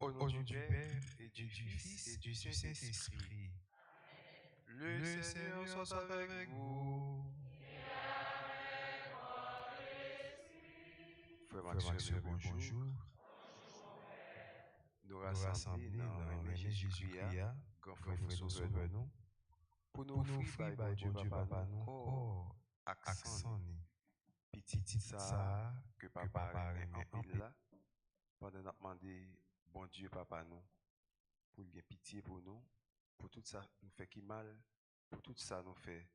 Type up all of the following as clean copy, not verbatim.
Au nom du Père et du Fils et du Saint-Esprit. Le Seigneur soit avec vous. Frère Maxime, bonjour. Nous rassemblés dans le Jésus-Christ, grand frère nous sauveur nous, pour nous offrir par Dieu Papa nous corps accent petit ça que Papa remet en pile là, pendant nous demander bon Dieu Papa nous, pour lui pitié pour nous, pour tout ça nous fait qui mal, pour tout ça nous fait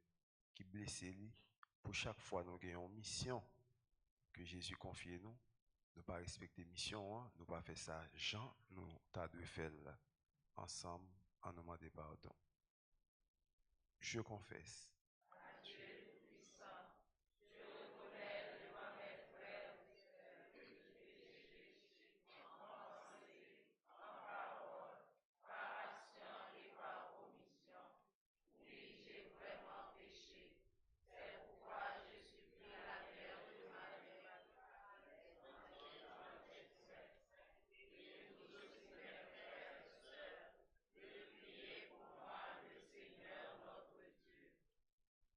qui blessé lui, pour chaque fois nous gagnons une mission que Jésus confie nous. Nous pas respecter mission, hein? Nous pas faire ça. Jean, nous t'as de faire là, ensemble en nous demandant pardon. Je confesse.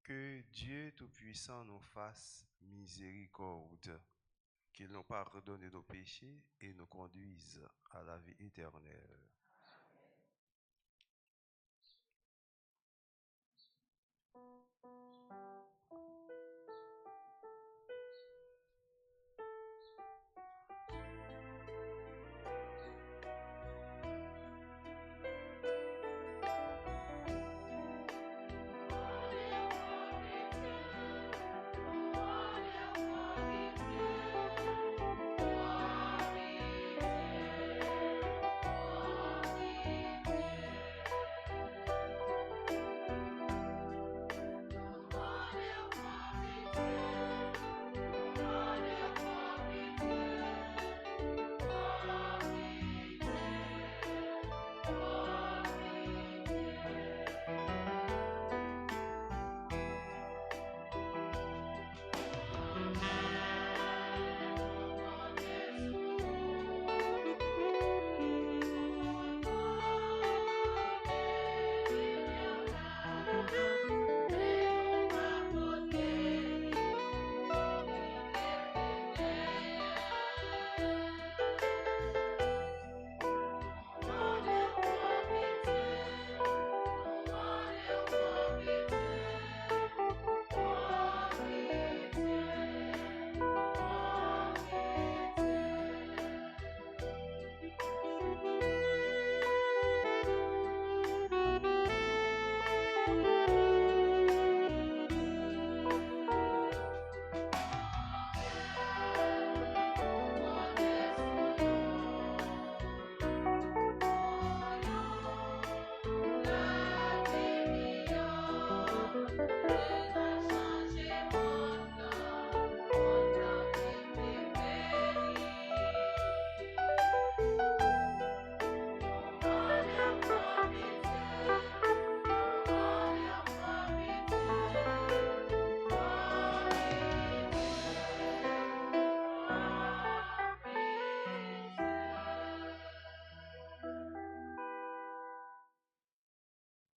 Que Dieu Tout-Puissant nous fasse miséricorde, qu'il nous pardonne nos péchés et nous conduise à la vie éternelle.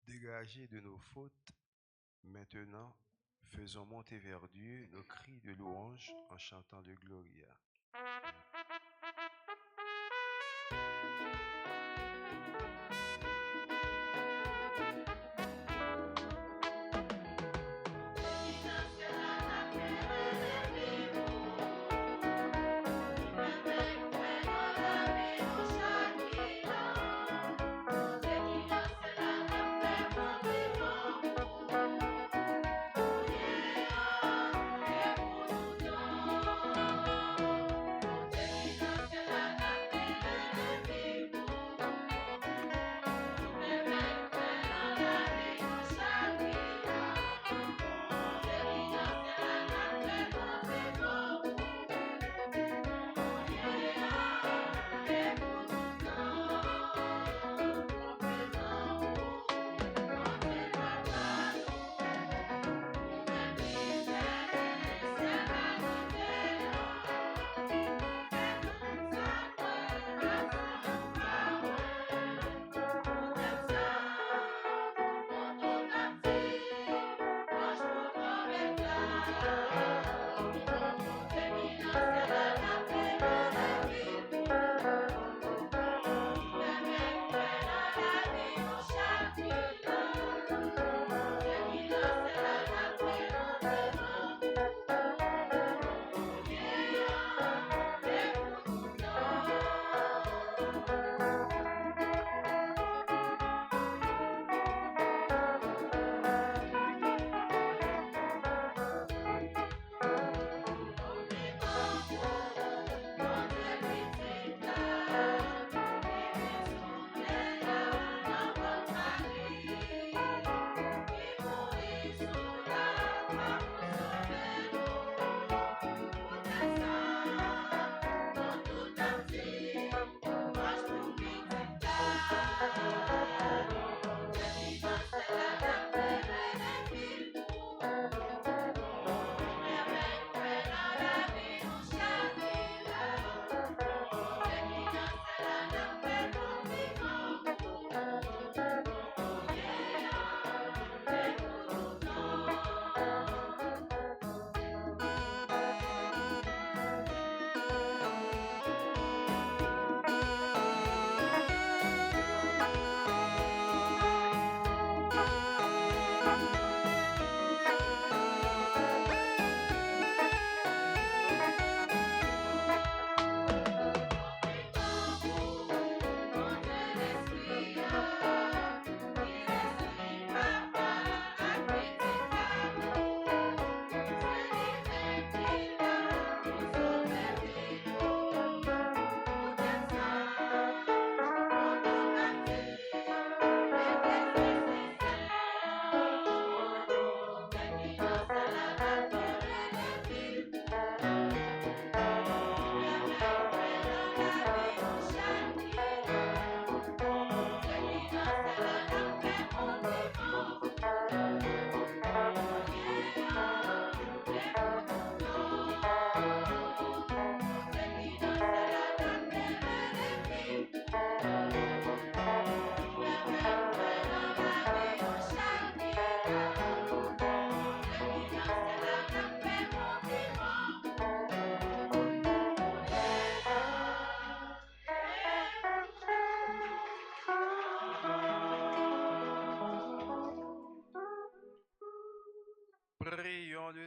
Dégagés de nos fautes, maintenant, faisons monter vers Dieu nos cris de louange en chantant le Gloria.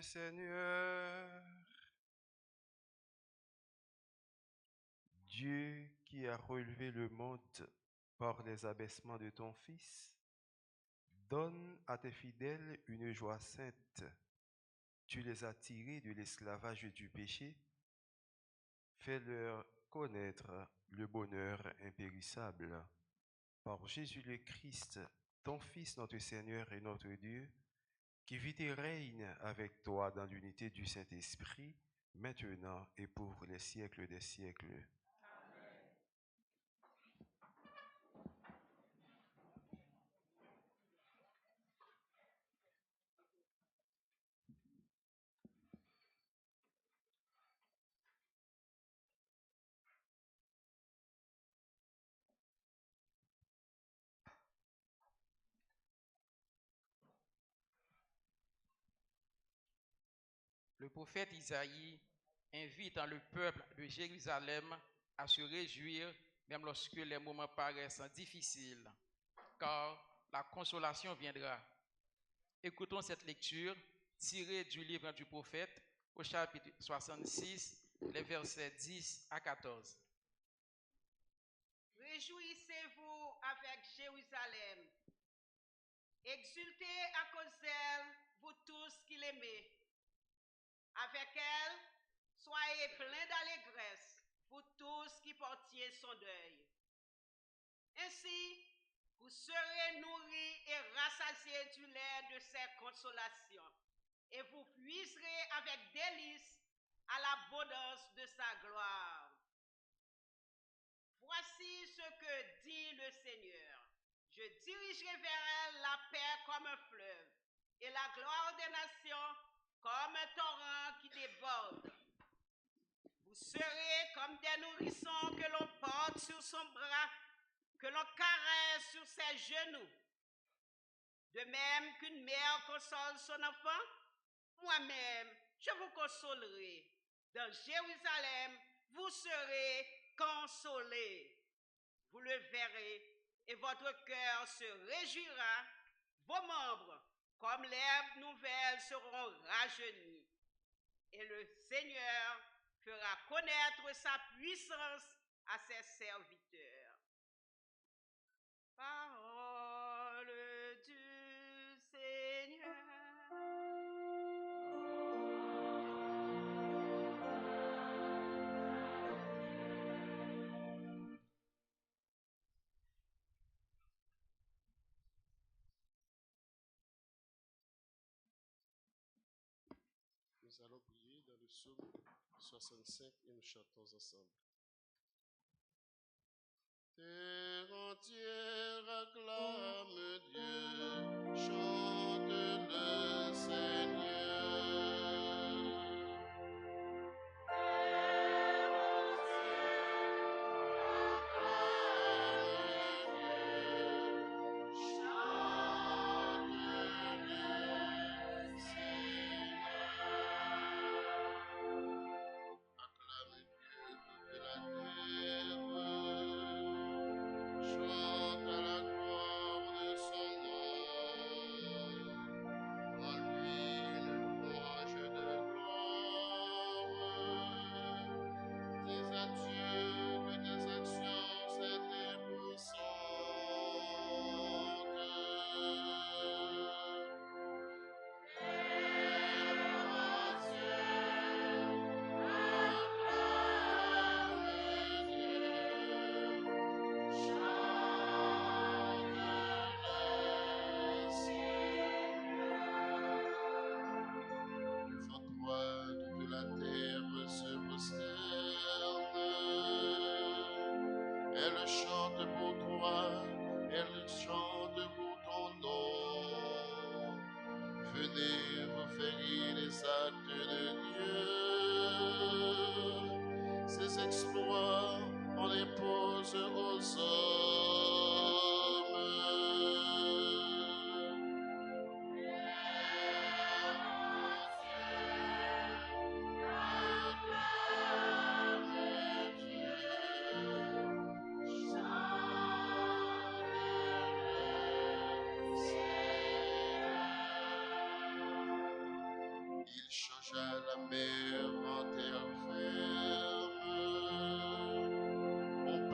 Seigneur. Dieu qui a relevé le monde par les abaissements de ton Fils, donne à tes fidèles une joie sainte. Tu les as tirés de l'esclavage du péché. Fais-leur connaître le bonheur impérissable. Par Jésus le Christ, ton Fils, notre Seigneur et notre Dieu, qui vit et règne avec toi dans l'unité du Saint-Esprit, maintenant et pour les siècles des siècles. Le prophète Isaïe invite le peuple de Jérusalem à se réjouir même lorsque les moments paraissent difficiles, car la consolation viendra. Écoutons cette lecture tirée du livre du prophète au chapitre 66, les versets 10 à 14. Réjouissez-vous avec Jérusalem. Exultez à cause d'elle, vous tous qui l'aimez. Avec elle, soyez pleins d'allégresse, vous tous qui portiez son deuil. Ainsi, vous serez nourris et rassasiés du lait de ses consolations, et vous puiserez avec délice à l'abondance de sa gloire. Voici ce que dit le Seigneur. Je dirigerai vers elle la paix comme un fleuve, et la gloire des nations comme un torrent qui déborde. Vous serez comme des nourrissons que l'on porte sur son bras, que l'on caresse sur ses genoux. De même qu'une mère console son enfant, moi-même, je vous consolerai. Dans Jérusalem, vous serez consolés. Vous le verrez, et votre cœur se réjouira. Vos membres, comme l'herbe nouvelle, seront rajeunis. Et le Seigneur fera connaître sa puissance à ses serviteurs. Parole du Seigneur. Nous allons prier dans le psaume 65 et nous chantons ensemble. Terre entière acclame Dieu, chante le Seigneur. Chante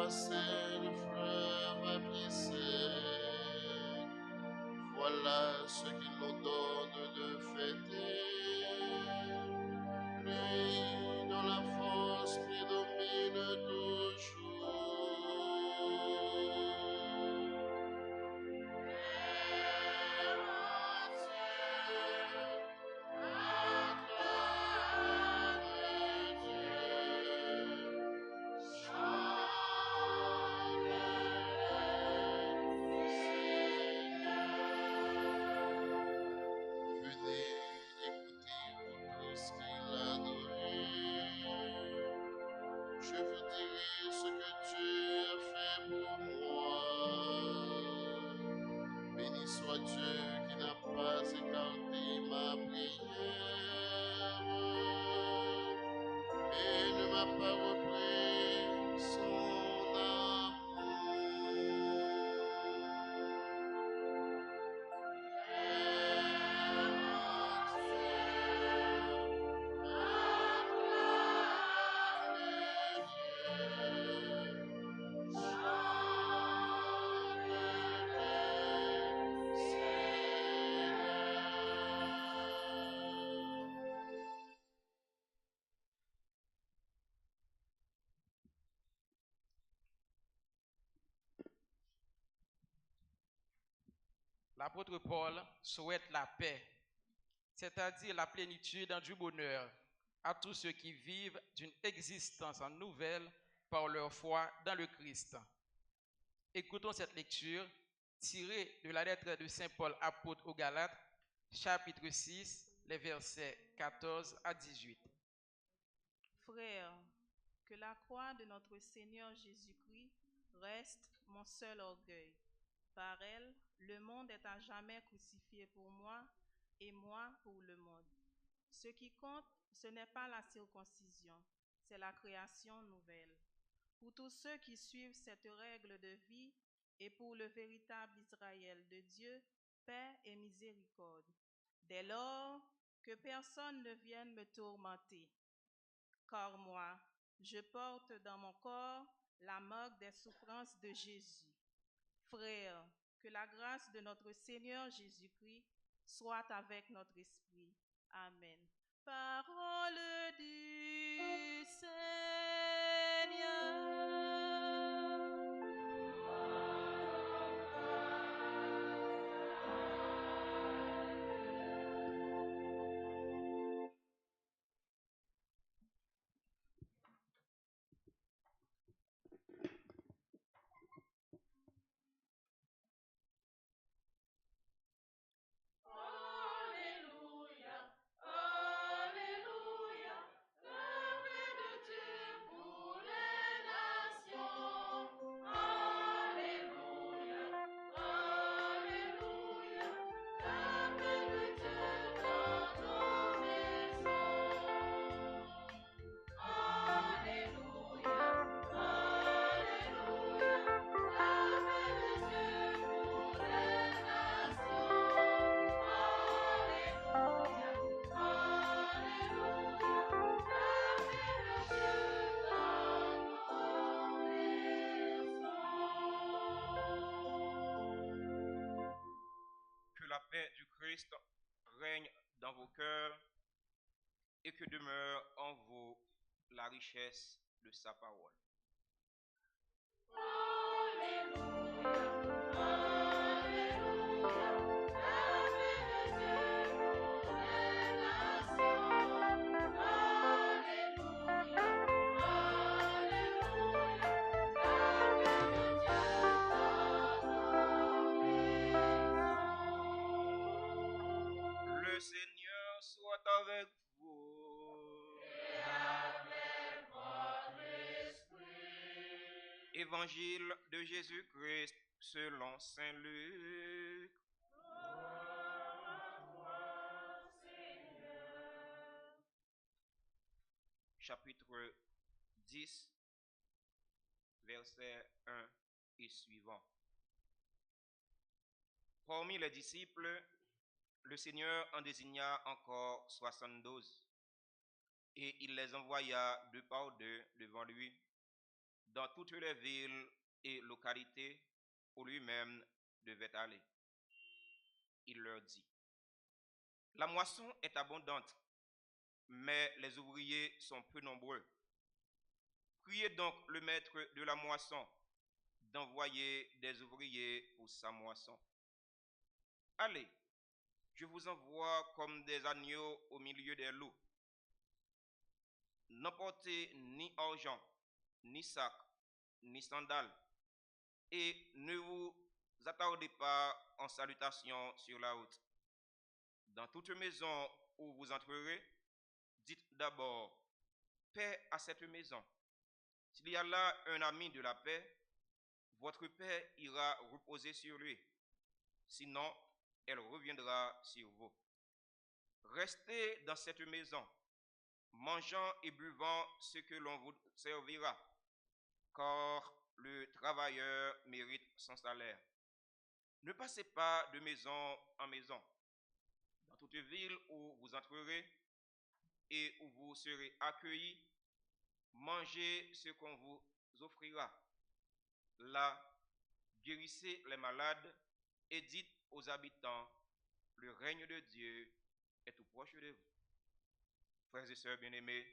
traverser le fleuve à pied sec. Voilà ce qu'il nous donne de fêter. Lui dont la force prédomine toujours. Je vous dirai ce que Dieu a fait pour moi. Béni soit Dieu qui n'a pas écarté ma prière et ne m'a pas repris son amour. L'apôtre Paul souhaite la paix, c'est-à-dire la plénitude du bonheur, à tous ceux qui vivent d'une existence en nouvelle par leur foi dans le Christ. Écoutons cette lecture tirée de la lettre de Saint Paul apôtre aux Galates, chapitre 6, les versets 14 à 18. Frères, que la croix de notre Seigneur Jésus-Christ reste mon seul orgueil. Par elle, le monde est à jamais crucifié pour moi et moi pour le monde. Ce qui compte, ce n'est pas la circoncision, c'est la création nouvelle. Pour tous ceux qui suivent cette règle de vie et pour le véritable Israël de Dieu, paix et miséricorde. Dès lors, que personne ne vienne me tourmenter. Car moi, je porte dans mon corps la marque des souffrances de Jésus. Frères, que la grâce de notre Seigneur Jésus-Christ soit avec notre esprit. Amen. Parole du Seigneur. Que la paix du Christ règne dans vos cœurs et que demeure en vous la richesse de sa parole. Le Seigneur soit avec vous. Et avec votre esprit. Évangile de Jésus-Christ selon Saint Luc. Gloire à toi, Seigneur. Chapitre 10, versets 1 et suivants. Parmi les disciples, le Seigneur en désigna encore 72, et il les envoya deux par deux devant lui, dans toutes les villes et localités où lui-même devait aller. Il leur dit, la moisson est abondante, mais les ouvriers sont peu nombreux. Priez donc le maître de la moisson d'envoyer des ouvriers pour sa moisson. Allez, je vous envoie comme des agneaux au milieu des loups. N'emportez ni argent, ni sac, ni sandales, et ne vous attardez pas en salutation sur la route. Dans toute maison où vous entrerez, dites d'abord, paix à cette maison. S'il y a là un ami de la paix, votre paix ira reposer sur lui. Sinon, elle reviendra sur vous. Restez dans cette maison, mangeant et buvant ce que l'on vous servira, car le travailleur mérite son salaire. Ne passez pas de maison en maison. Dans toute ville où vous entrerez et où vous serez accueillis, mangez ce qu'on vous offrira. Là, guérissez les malades et dites aux habitants, le règne de Dieu est tout proche de vous. Frères et sœurs bien-aimés,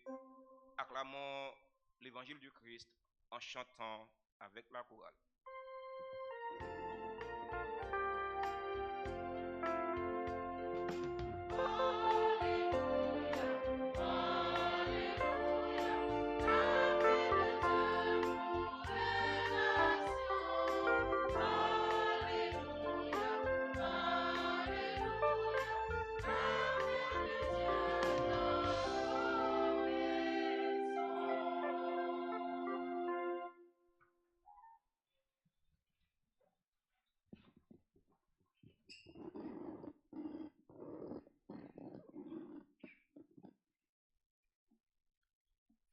acclamons l'évangile du Christ en chantant avec la chorale.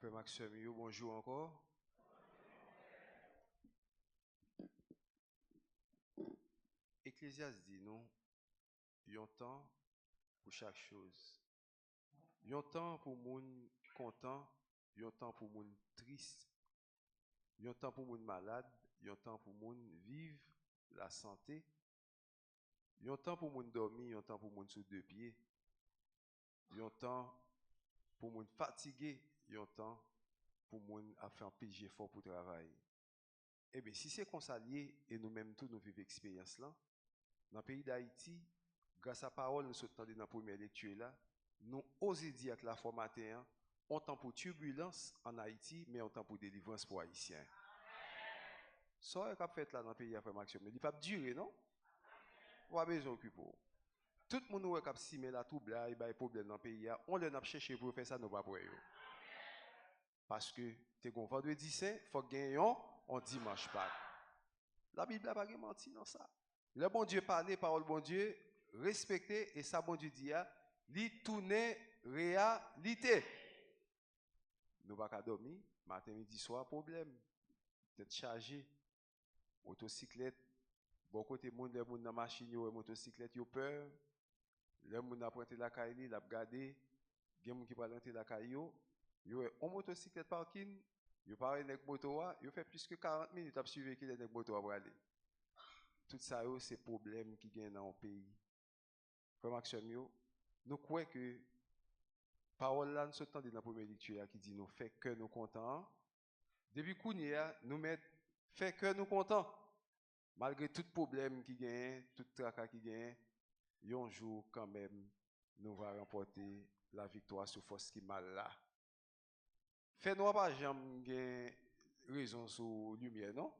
Frère Maxime, bonjour encore. Ecclésiaste dit non, il y a un temps pour chaque chose. Il y a un temps pour moun content, il y a un temps pour moun triste, il y a un temps pour moun malade, il y a un temps pour moun vivre la santé, il y a un temps pour moun dormir, il y a un temps pour moun sous deux pieds, il y a un temps pour moun fatigué, il y a un temps pour moun à faire un pile fort pour travailler. Eh bien, si c'est consalié et nous-mêmes tous nous vivons l'expérience là, dans le pays d'Haïti, grâce à la parole, nous sommes dans la première lecture là, nous osons dire que la formateur, on temps pour turbulence en Haïti, mais on temps pour délivrance pour Haïtiens. Ça, qu'a fait là dans le pays après Maxime, il ne va pas durer, non? On a besoin d'occuper. Tout le monde qui a simé la trouble, il y a des problèmes dans le pays, on les a cherché pour faire ça, nous pas pour eux. Parce que tu es vendredi saint, il faut gagner on dimanche pas. La Bible n'a pas menti dans ça. Le bon Dieu parlait, parole bon Dieu, respecter, et ça bon Dieu dit, li tourner réalité. Nous pas dormir, matin, midi, soir, problème. Tête chargée, motocyclette, bon côté monde, les gens dans la machine, les motocyclette, ils ont peur. Les gens qui ont prêté la caille, ils ont regardé. Les gens qui ont prêté la caille, ils ont motocyclette parking, ils ont parlé avec moto, ils ont fait plus que 40 minutes à suivre qui les moto pour aller. Tout ça, c'est des problèmes qui gagnent dans le pays. Frère Maxime, nous croyons que parole là, nous sommes dans la première lecture qui dit nous fait que nous contents. Depuis Kounia, nous mettons fait que nous contents. Malgré tout problème qui gagne, tout tracas qui gagne, un jour quand même, nous va remporter la victoire sur force qui mal là. Fait noir pas jamais raison sur lumière, non?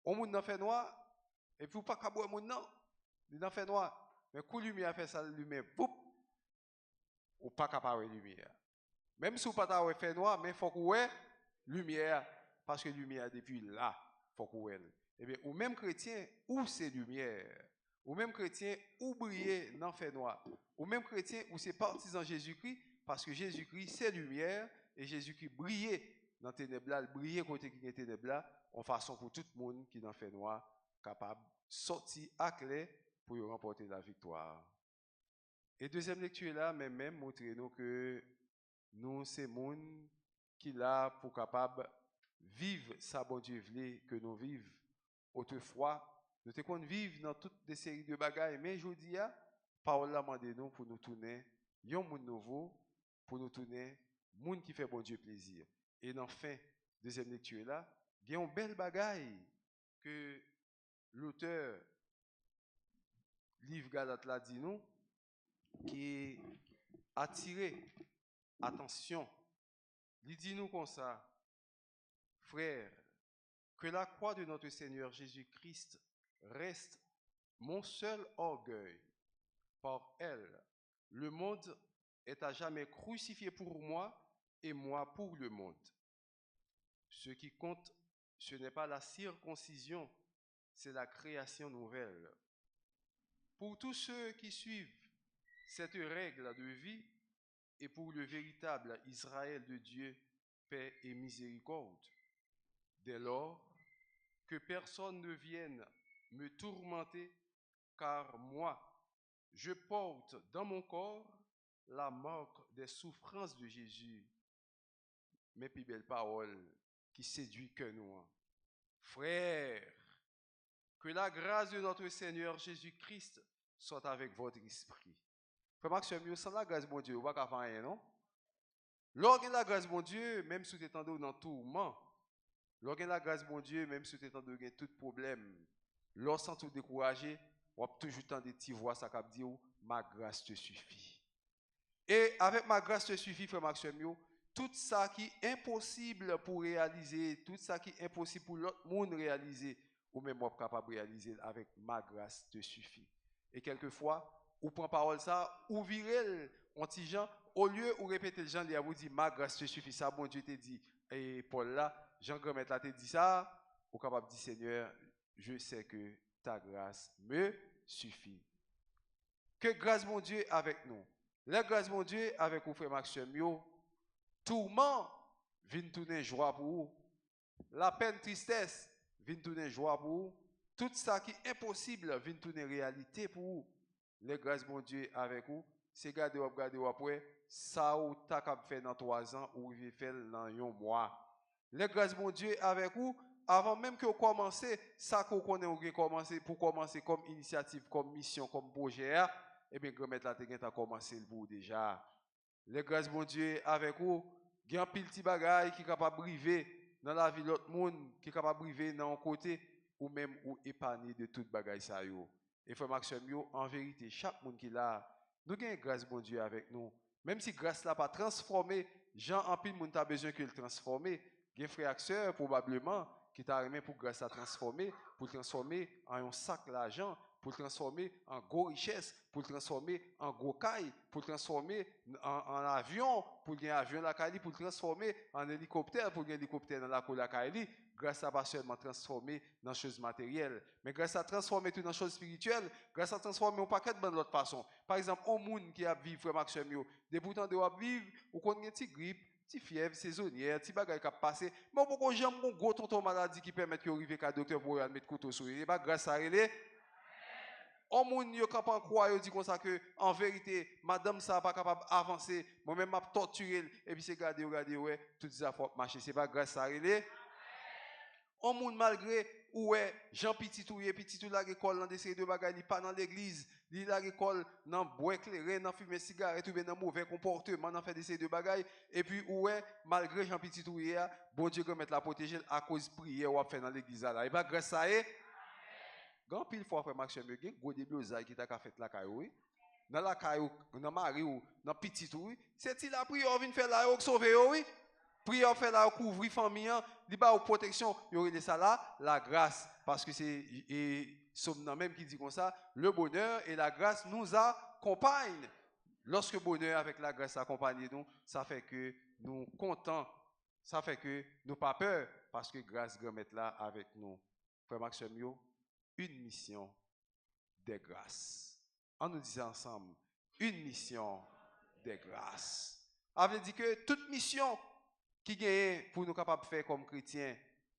On moun nan fait noir, et puis pas qu'à boire moun nan, il nan fait noir. Mais coup lumière fait ça lumière, poup, ou pas capable lumière. Même si vous pas ta fait noir, mais faut que lumière, parce que lumière depuis là, faut que eh bien, ou même chrétien, ou c'est lumière, ou même chrétien, ou briller dans fait noir, ou même chrétien, ou c'est partisan Jésus-Christ, parce que Jésus-Christ c'est lumière, et Jésus-Christ brillait dans ténèbres, brillait côté qui est ténèbres, en façon pour tout le monde qui dans fait noir, capable de sortir à clair pour remporter la victoire. Et deuxième lecture là, même montrer nous que nous c'est monde qui là pour capable vivre ça, bon Dieu, voulait que nous vivions. Autrefois, nous te qu'on vivre dans toutes des séries de bagailles, mais aujourd'hui, parole la demande nous pour nous tourner, un monde nouveau, pour nous tourner, monde qui fait bon Dieu plaisir. Et enfin, deuxième lecture là, il y a une belle bagaille que l'auteur livre Galate là dit nous, qui attiré attention. Il dit nous comme ça, frère, que la croix de notre Seigneur Jésus-Christ reste mon seul orgueil. Par elle, le monde est à jamais crucifié pour moi et moi pour le monde. Ce qui compte, ce n'est pas la circoncision, c'est la création nouvelle. Pour tous ceux qui suivent cette règle de vie et pour le véritable Israël de Dieu, paix et miséricorde. Dès lors, que personne ne vienne me tourmenter, car moi, je porte dans mon corps la marque des souffrances de Jésus. Mes plus belles paroles qui séduisent que nous. Frères, que la grâce de notre Seigneur Jésus-Christ soit avec votre esprit. Frère Maxime, sans la grâce de mon Dieu, vous ne pouvez pas faire rien, non? Lorsque la grâce de mon Dieu, même si vous êtes dans tourment, lorsque la grâce de mon Dieu, même si vous êtes dans tout problème, lorsque vous êtes découragé, vous avez toujours tant de petites voix ça qui dit ma grâce te suffit. Et avec ma grâce te suffit, frère Maxime, tout ça qui est impossible pour réaliser, tout ça qui est impossible pour l'autre monde réaliser, ou même moi capable de réaliser avec ma grâce te suffit. Et quelquefois, ou prend parole ça, ou virez on petit Jean, au lieu où répéter le Jean, il vous dit ma grâce te suffit, ça bon Dieu te dit. Et Paul là, Jean Grand là te dit ça, ou capable de dire Seigneur, je sais que ta grâce me suffit. Que grâce mon Dieu avec nous. La grâce mon Dieu avec vous frère Maxime yo, tourment vient tourner joie pour vous. La peine, tristesse vient tourner joie pour vous. Tout ça qui est impossible vient tourner réalité pour vous. Les grâces mon Dieu avec vous, c'est garder après ça ou t'as qu'à faire dans 3 ans ou il fait dans 1 mois. Les grâces mon Dieu avec vous, avant même que vous commencez, ça qu'on connaît ou commencer pour commencer comme initiative, comme mission, comme projet, et bien grand-mère là t'as commencé le bout déjà. Les grâces mon Dieu avec vous, il y a un petit bagage qui est capable de briver dans la vie de l'autre monde, qui est capable de briver dans un côté ou même ou épargner de tout bagage ça yo. Et frère Maxime yo, en vérité, chaque monde qui est là, nous avons grâce mon Dieu avec nous. Même si grâce là pas transformé, Jean en pile monde a besoin que le transformer. Il y a frère et sœur probablement qui t'a remis pour grâce à transformer, pour le transformer en un sac d'argent, pour le transformer en gros richesse, pour le transformer en gros caille, pour le transformer en avion, pour le avion la caille, pour le transformer en hélicoptère, pour le hélicoptère dans la cour la caille, grâce à pas seulement transformer dans choses matérielles, mais grâce à transformer tout dans choses spirituelles, grâce à transformer un paquet de l'autre façon. Par exemple, un monde qui a vivre frère Maxime yo, des pourtant de vivre ou qu'on a une petite grippe, petite fièvre saisonnière, petit bagage qui a passé, mais pourquoi j'aime mon gros tonton maladie qui permet que arrive qu'à docteur pour mettre couteau sur lui, pas grâce à elle. On moun yo capable croire yo dit comme ça que en vérité madame ça pas capable avancer moi même m'a torturé et puis c'est regarder ouais tout ça faut marcher c'est pas grâce à elle. On moun malgré ouais Jean petit tout la l'école dans des séries de bagages il pas dans l'église il la l'école dans bois éclairé dans fumer cigarette ou bien dans mauvais comportement dans faire des séries de bagages et puis ouais malgré Jean petit tout bon Dieu mettre la protéger à cause prière ou faire dans l'église là et pas grâce à elle. Grand pile fois frère Maxime Begin, go de blozay qui t'a fait la caillou. Dans la caillou, dans mari ou dans petit tout, c'est il la prière vient faire la sauver oui. Prière faire la couvrir famille, li ba ou protection, yo relé ça là, la grâce parce que c'est Somme même qui dit comme ça, le bonheur et la grâce nous accompagnent. Lorsque le bonheur avec la grâce accompagne nous, ça fait que nous contents, ça fait que nous pas peur parce que grâce grand mettre là avec nous. Frère Maxime yo, une mission de grâce. On nous disait ensemble, une mission de grâce. Ça veut dire que toute mission qui gagne pour nous capables de faire comme chrétiens,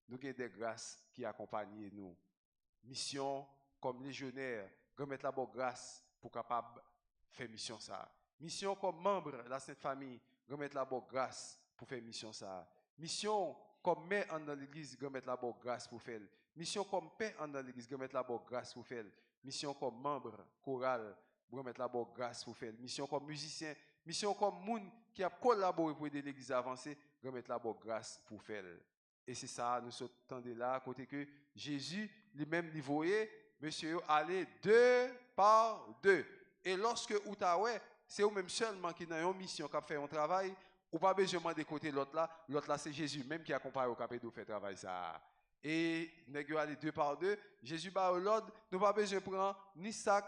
nous avons des grâces qui accompagnent nous. Mission comme légionnaire, remettre la bonne grâce pour capable faire mission ça. Mission comme membre de la Sainte Famille, remettre la bonne grâce pour faire mission ça. Mission comme mère en dans l'église, grand mettre la bonne grâce pour faire. Mission comme père en dans l'église, grand mettre la bonne grâce pour faire. Mission comme membre choral, grand mettre la bonne grâce pour faire. Mission comme musicien, mission comme monde qui a collaboré pour aider l'église à avancer, grand mettre la bonne grâce pour faire. Et c'est ça, nous sommes là, à côté que Jésus lui-même lui voyait, monsieur, aller 2 par 2. Et lorsque ou c'est eux même seulement qui ont une mission, qui a fait un travail, ou pas besoin de demander côté l'autre là c'est Jésus même qui accompagne au capé de faire travail ça. Et nous aller 2 par 2, Jésus bat l'ordre, nous pas besoin de prendre ni sac,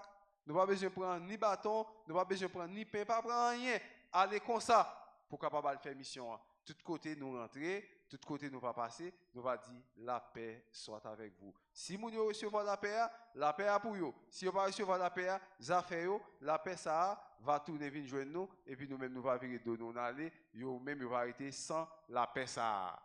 nous pas besoin de prendre ni bâton, nous pas besoin de prendre ni pain, pas prendre rien. Aller comme ça pour capable faire mission. Tout côté nous rentrer, tout côté nous va passer, nous va dire la paix soit avec vous. Si vous recevez la paix a pour vous. Si vous ne recevez pas la paix, la paix ça va tourner venir joindre nous et puis nous-mêmes nous va virer de nous aller, vous même va arrêter sans la paix ça.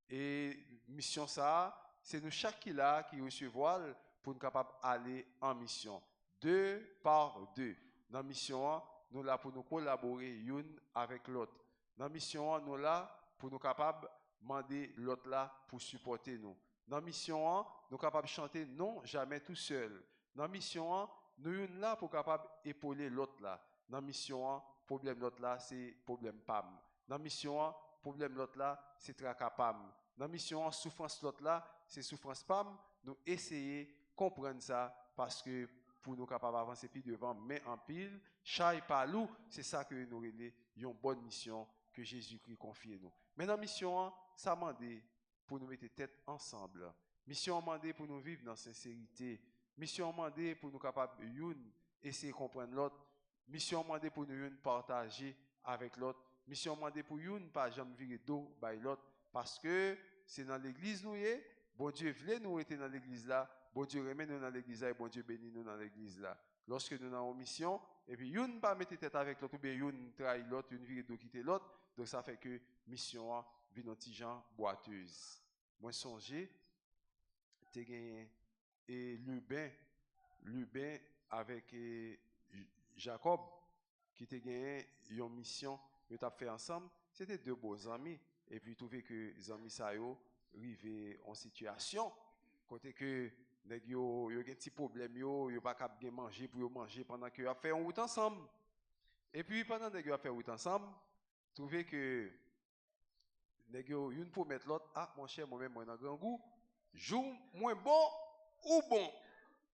Et mission ça, c'est nous chaque qui là qui recevons pour nous capable aller en mission. 2 par 2. Dans la mission, nous là pour nous collaborer une avec l'autre. Dans la mission, nous là pour nous capables demander l'autre là pour supporter nous. Dans la mission, nous sommes capables de chanter non, jamais tout seul. Dans la mission, nous sommes là pour capables épauler l'autre là. Dans la mission, problème l'autre là, c'est problème PAM. Dans la mission, problème l'autre là, c'est tracas PAM. Dans la mission, souffrance l'autre là, c'est souffrance PAM. Nous essayons de comprendre ça parce que pour nous capables d'avancer plus devant, mais en pile, chaille par loup, c'est ça que nous avons une bonne mission que Jésus-Christ confie à nous. Mais dans la mission, ça m'a demandé pour nous mettre tête ensemble. Mission demandé pour nous vivre dans sincérité. Mission demandé pour nous capables essayer de comprendre l'autre. Mission demandé pour nous partager avec l'autre. Mission demandé pour nous pas jamais virer dos by l'autre parce que c'est dans l'église nous y bon Dieu voulait nous être dans l'église là, bon Dieu remet nous dans l'église là et bon Dieu bénit nous dans l'église là. Lorsque nous avons une mission et puis une pas mettre tête avec l'autre ou bien une trahit l'autre, une virer dos quitter l'autre, donc ça fait que mission vit dans petit gens boiteuse. Moi songer t'ai gagné et Lubin avec Jacob qui t'a gagné une mission que t'as fait ensemble, c'était deux beaux amis et puis trouvé que les amis ça yo arrivé en situation côté que nèg yo un petit problème yo pas capable manger pour manger pendant que a fait en route ensemble. Et puis pendant nèg yo a fait route ensemble, trouvé que nèg yo une pour mettre l'autre, ah mon cher moi-même moi dans grand goût, joue moins bon ou bon.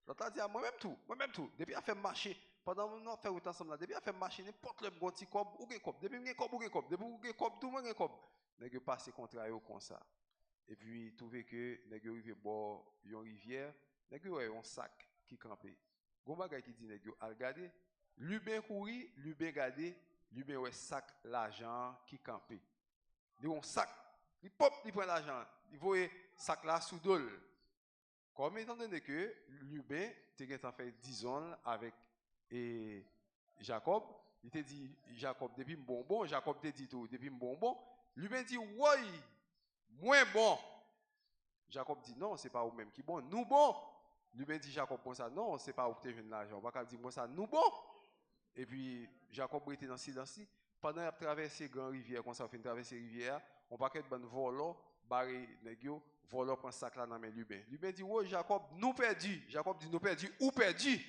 L'autre a dit moi-même tout, depuis a fait marcher pendant on a fait route ensemble là, depuis a fait marcher n'importe le bon petit cob ou gen cob, depuis gen cob ou gen cob, depuis gen cob tout monde gen cob. Nèg yo passer contrat yo comme ça. Et puis trouvé que nèg yo rive bord yon rivière, nèg yo un sac qui campé. Gon bagay qui dit nèg yo al regarder, Lubin couri, Lubin garder, Lubin ouais sac l'argent qui campé. Il un sac, il pop, il prend l'argent, il voit sac là sous dol. Comme étant donné que Lubin t'es en fait 10 ans avec Jacob, il te dit Jacob depuis bonbon, Jacob te dit tout depuis bonbon, Lubin dit oui, moins bon. Jacob dit non, c'est pas vous même qui bon, nous bon. Lubin dit Jacob comme ça, non, c'est pas vous qui avez l'argent, on va dire moi ça, nous bon. Et puis Jacob était dans silence. Pendant qu'il a traversé grand rivière, quand ça fait traverser rivière, on va qu'être bon volant, barré négio, volant prend sac là dans main Lubin. Lubin dit "Oh Jacob, nous perdu." Jacob dit "Nous perdu ou perdu."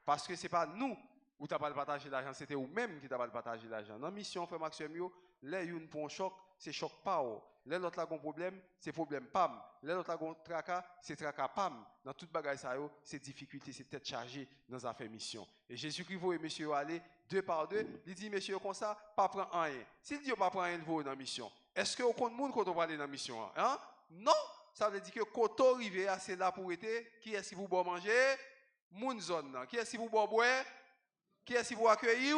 Parce que c'est pas nous ou t'as pas partager l'argent, c'était vous même qui t'as pas partager l'argent. Dans mission frère Maxime yo, les une pour un choc, c'est choc pas. Les l'autre là un problème, c'est problème pam. Les l'autre là un tracas, c'est tracas pam. Dans toute bagaille ça yo, c'est difficulté, c'est tête chargée dans affaire mission. Et Jésus-Christ voit monsieur aller 2 par 2, il dit monsieur comme ça, pas prendre rien. S'il dit pas prendre rien de dans mission, est-ce que au compte monde quand on va aller dans mission hein? Non, ça veut dire que quand on arrive c'est là pour être qui est-ce qui vous boit manger? Moun zone. Qui est-ce qui vous boit boire? Qui est-ce qui vous accueillir?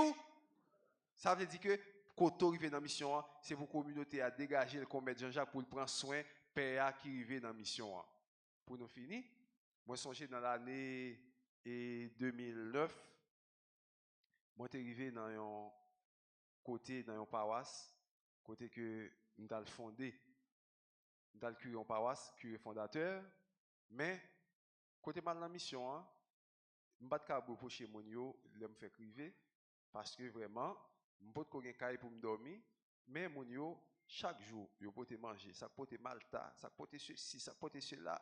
Ça veut dire que quand on arrive dans la mission, c'est pour la communauté à dégager le commettre Jean-Jacques pour prendre soin père qui arrive dans la mission. Pour nous finir, moi songez dans l'année 2009, moi suis arrivé dans un côté dans une paroisse, côté que nous avons fondé, nous avons curé en paroisse, curé fondateur, mais côté mal dans la mission, je ne peux pas reprocher mon yo, je me fais criver parce que vraiment, je ne peux pas caille pour me dormir, mais mon yo chaque jour, yo pote manger, ça pote malta, ça pote ceci, ça pote cela.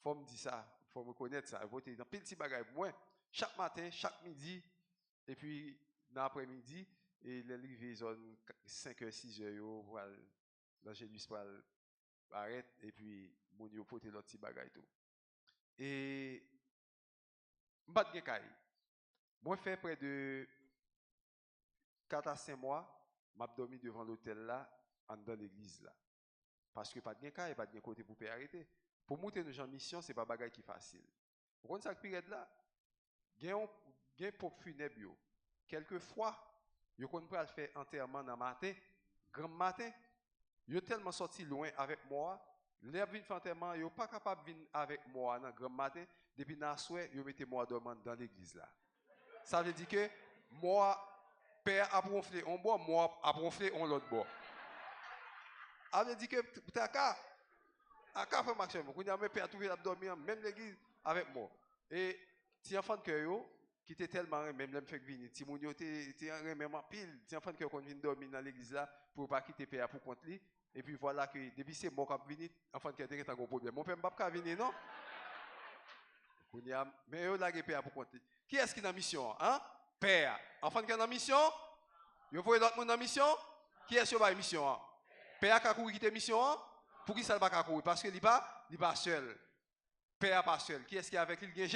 Faut me dire ça, faut me connaître ça. Pote dans pile petit bagay pour moi. Chaque matin, chaque midi, et puis dans l'après-midi, et les livres zone 5h, 6h, yo, voilà, l'angélus pral arrête, et puis mon yo pote l'autre petit bagay tout. Et m'bat gen kay. Moi fait près de 4 à 5 mois, m'a dormi devant l'hôtel là, en dans l'église là. Parce que pas de kay, pas de côté pour arrêter. Pour monter nos gens mission, c'est pas bagay qui facile. Vous comprenez ça période là? Gen pour funèbre yo. Quelquefois, yo kon pral faire enterrement dans matin, grand matin, yo tellement sorti loin avec moi, les vinn faire enterrement, yo pas capable venir avec moi dans grand matin, depuis dans soir, yo mettez moi dormant dans l'église là. Ça veut dire que moi père a ronflé on bois, moi a ronflé on l'autre bois. Ça veut dire que t'as qu'à faire maximum. Quand on a père trouvé à dormir même l'église avec moi. Et ti enfant de cœur qui était tellement même l'aime fait venir, ti moun yo t'es même en pile, ti enfant de cœur qu'on vient dormir dans l'église là pour pas quitter père pour compte lui. Et puis voilà que depuis c'est moi qui venir, enfant de cœur t'es un gros problème. Mon père m'a pas venir non. Mais yo la père pour compte lui. Qui est-ce qui est dans mission hein? Père. Enfant qui est dans mission? Vous voyez l'autre monde dans mission? Qui est-ce qui est dans mission? Père qui a couru quitter mission? Pour qui ça ne va pas courir? Parce qu'il n'est pas seul. Père pas seul. Qui est-ce qui est avec lui?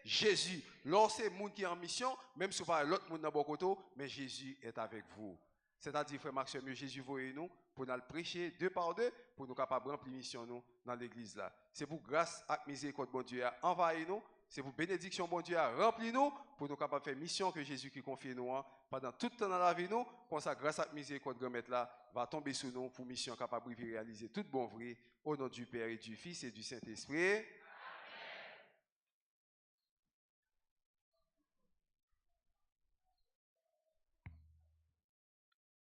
Jésus. Lorsque c'est monde qui est en mission, même si pas l'autre monde dans bon côté, mais Jésus est avec vous. C'est-à-dire, frère Maxime, Jésus voyez nous pour nous prêcher deux par deux, pour nous capables remplir mission nous dans l'église là. C'est pour grâce à miséricorde bon Dieu à envahir nous. C'est pour bénédiction, bon Dieu, à remplir nous, pour nous capables de faire mission que Jésus qui confie nous pendant tout le temps dans la vie nous, comme ça, grâce à miséricorde grand maître là, va tomber sur nous pour mission capable de réaliser tout bon vrai, au nom du Père et du Fils et du Saint-Esprit.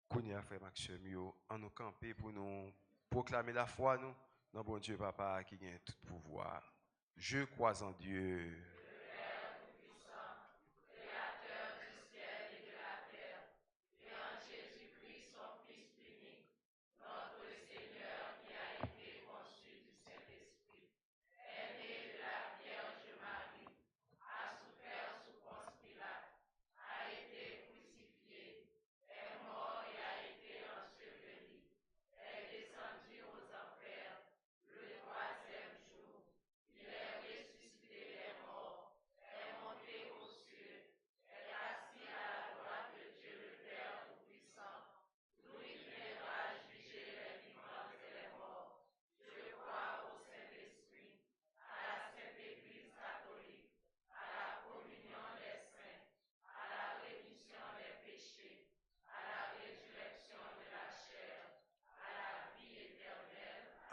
Kounia frère Maxime yo, en nous camper pour nous proclamer la foi nous, dans bon Dieu Papa qui a tout pouvoir. Je crois en Dieu.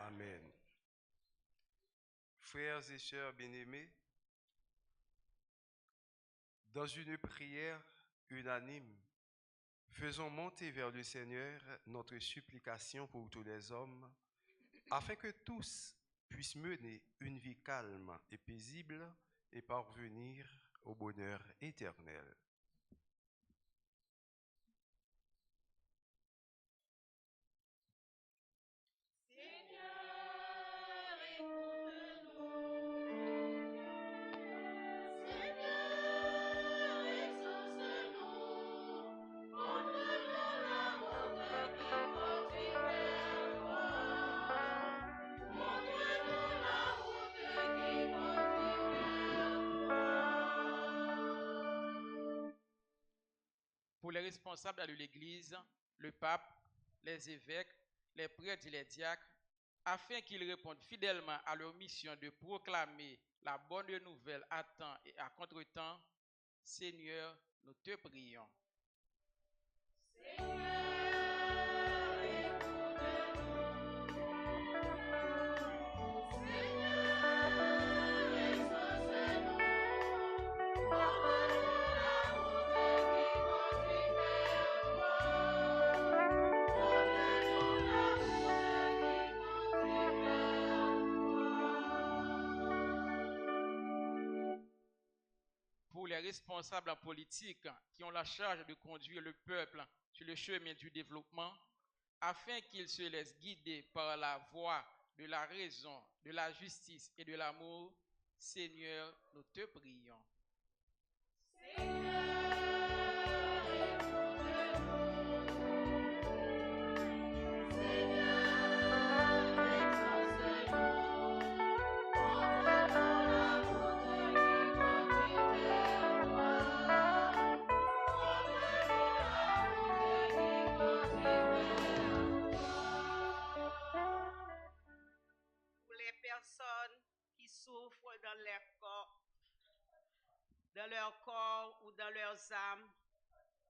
Amen. Frères et sœurs bien-aimés, dans une prière unanime, faisons monter vers le Seigneur notre supplication pour tous les hommes, afin que tous puissent mener une vie calme et paisible et parvenir au bonheur éternel. Pour les responsables de l'Église, le pape, les évêques, les prêtres et les diacres, afin qu'ils répondent fidèlement à leur mission de proclamer la bonne nouvelle à temps et à contre-temps, Seigneur, nous te prions. Pour les responsables politiques qui ont la charge de conduire le peuple sur le chemin du développement, afin qu'ils se laissent guider par la voie de la raison, de la justice et de l'amour. Seigneur, nous te prions. Pour les personnes qui souffrent dans leur corps ou dans leurs âmes,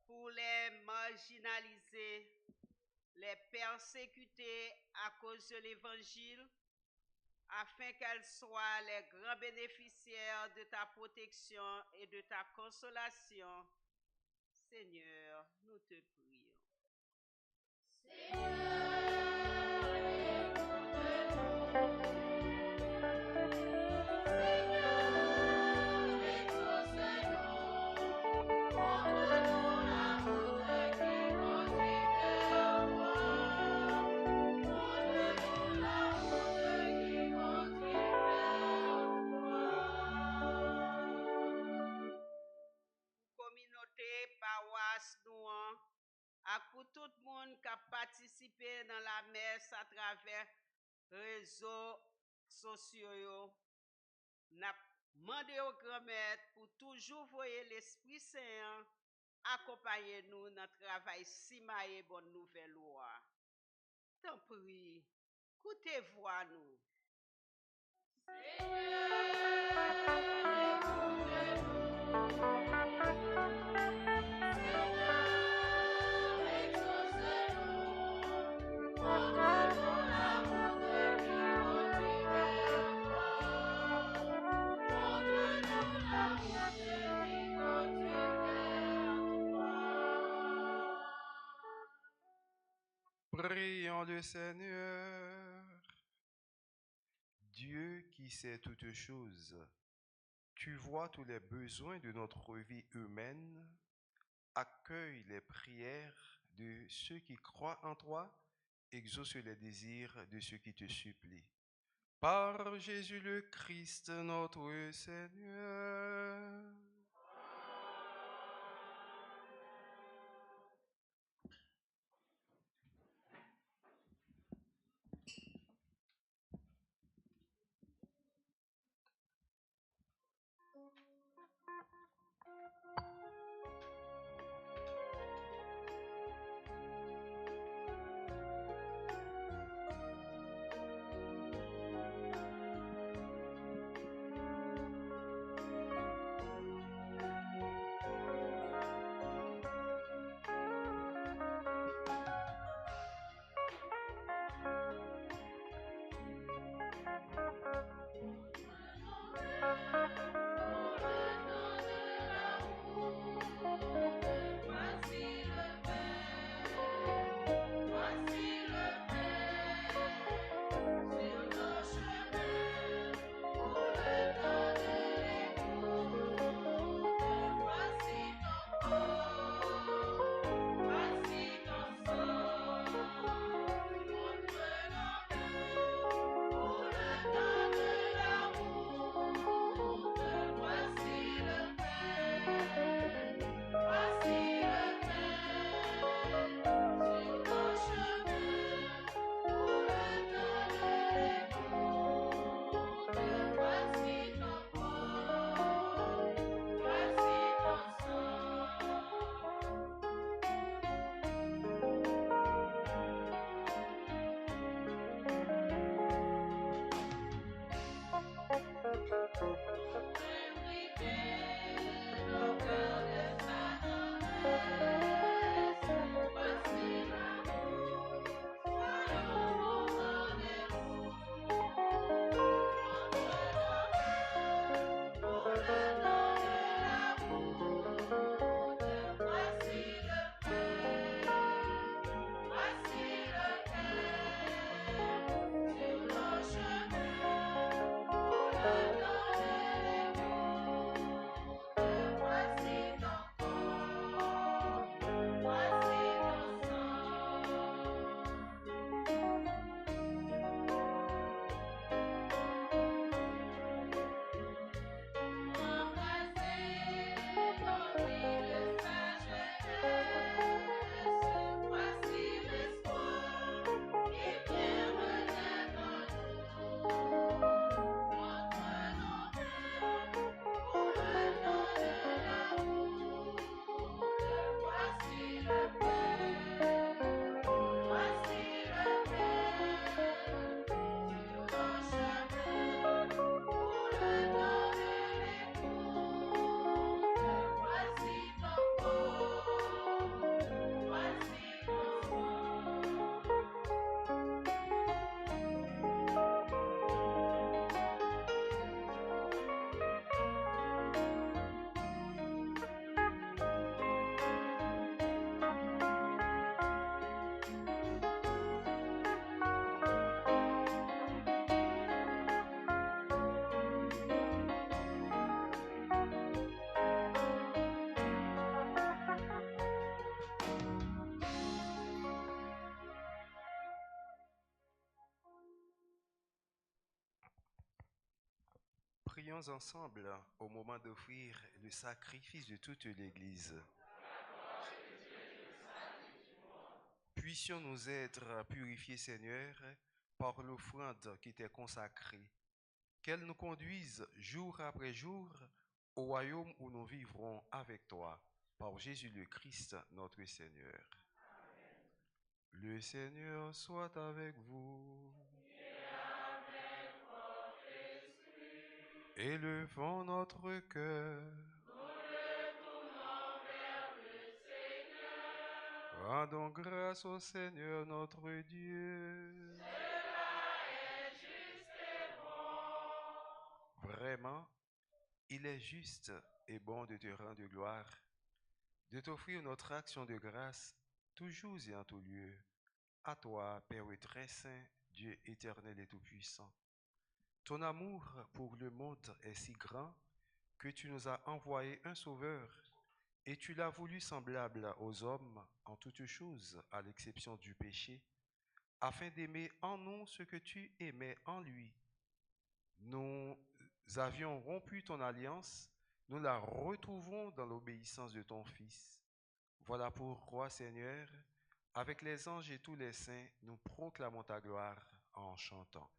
pour les marginalisés, les persécutés à cause de l'Évangile, afin qu'elles soient les grands bénéficiaires de ta protection et de ta consolation. Seigneur, nous te prions. Communauté, paroisse, nous, à pour tout le monde qui a participé dans la messe à travers réseaux sociaux, n'a demandé au grand maître pour toujours voyer l'Esprit Saint accompagner nous dans le travail si maillé bonne nouvelle loi. T'en prie, écoutez-vous à nous. Prions le Seigneur. Dieu qui sait toutes choses, tu vois tous les besoins de notre vie humaine, accueille les prières de ceux qui croient en toi, exauce les désirs de ceux qui te supplient. Par Jésus le Christ, notre Seigneur. Prions ensemble au moment d'offrir le sacrifice de toute l'Église. Puissions-nous être purifiés, Seigneur, par l'offrande qui t'est consacrée, qu'elle nous conduise jour après jour au royaume où nous vivrons avec toi, par Jésus le Christ, notre Seigneur. Le Seigneur soit avec vous. Élevons notre cœur. Rendons grâce au Seigneur notre Dieu. Vraiment, il est juste et bon de te rendre gloire, de t'offrir notre action de grâce, toujours et en tout lieu. À toi, Père très saint, Dieu éternel et tout-puissant. Ton amour pour le monde est si grand que tu nous as envoyé un sauveur et tu l'as voulu semblable aux hommes en toutes choses, à l'exception du péché, afin d'aimer en nous ce que tu aimais en lui. Nous avions rompu ton alliance, nous la retrouvons dans l'obéissance de ton Fils. Voilà pourquoi, Seigneur, avec les anges et tous les saints, nous proclamons ta gloire en chantant.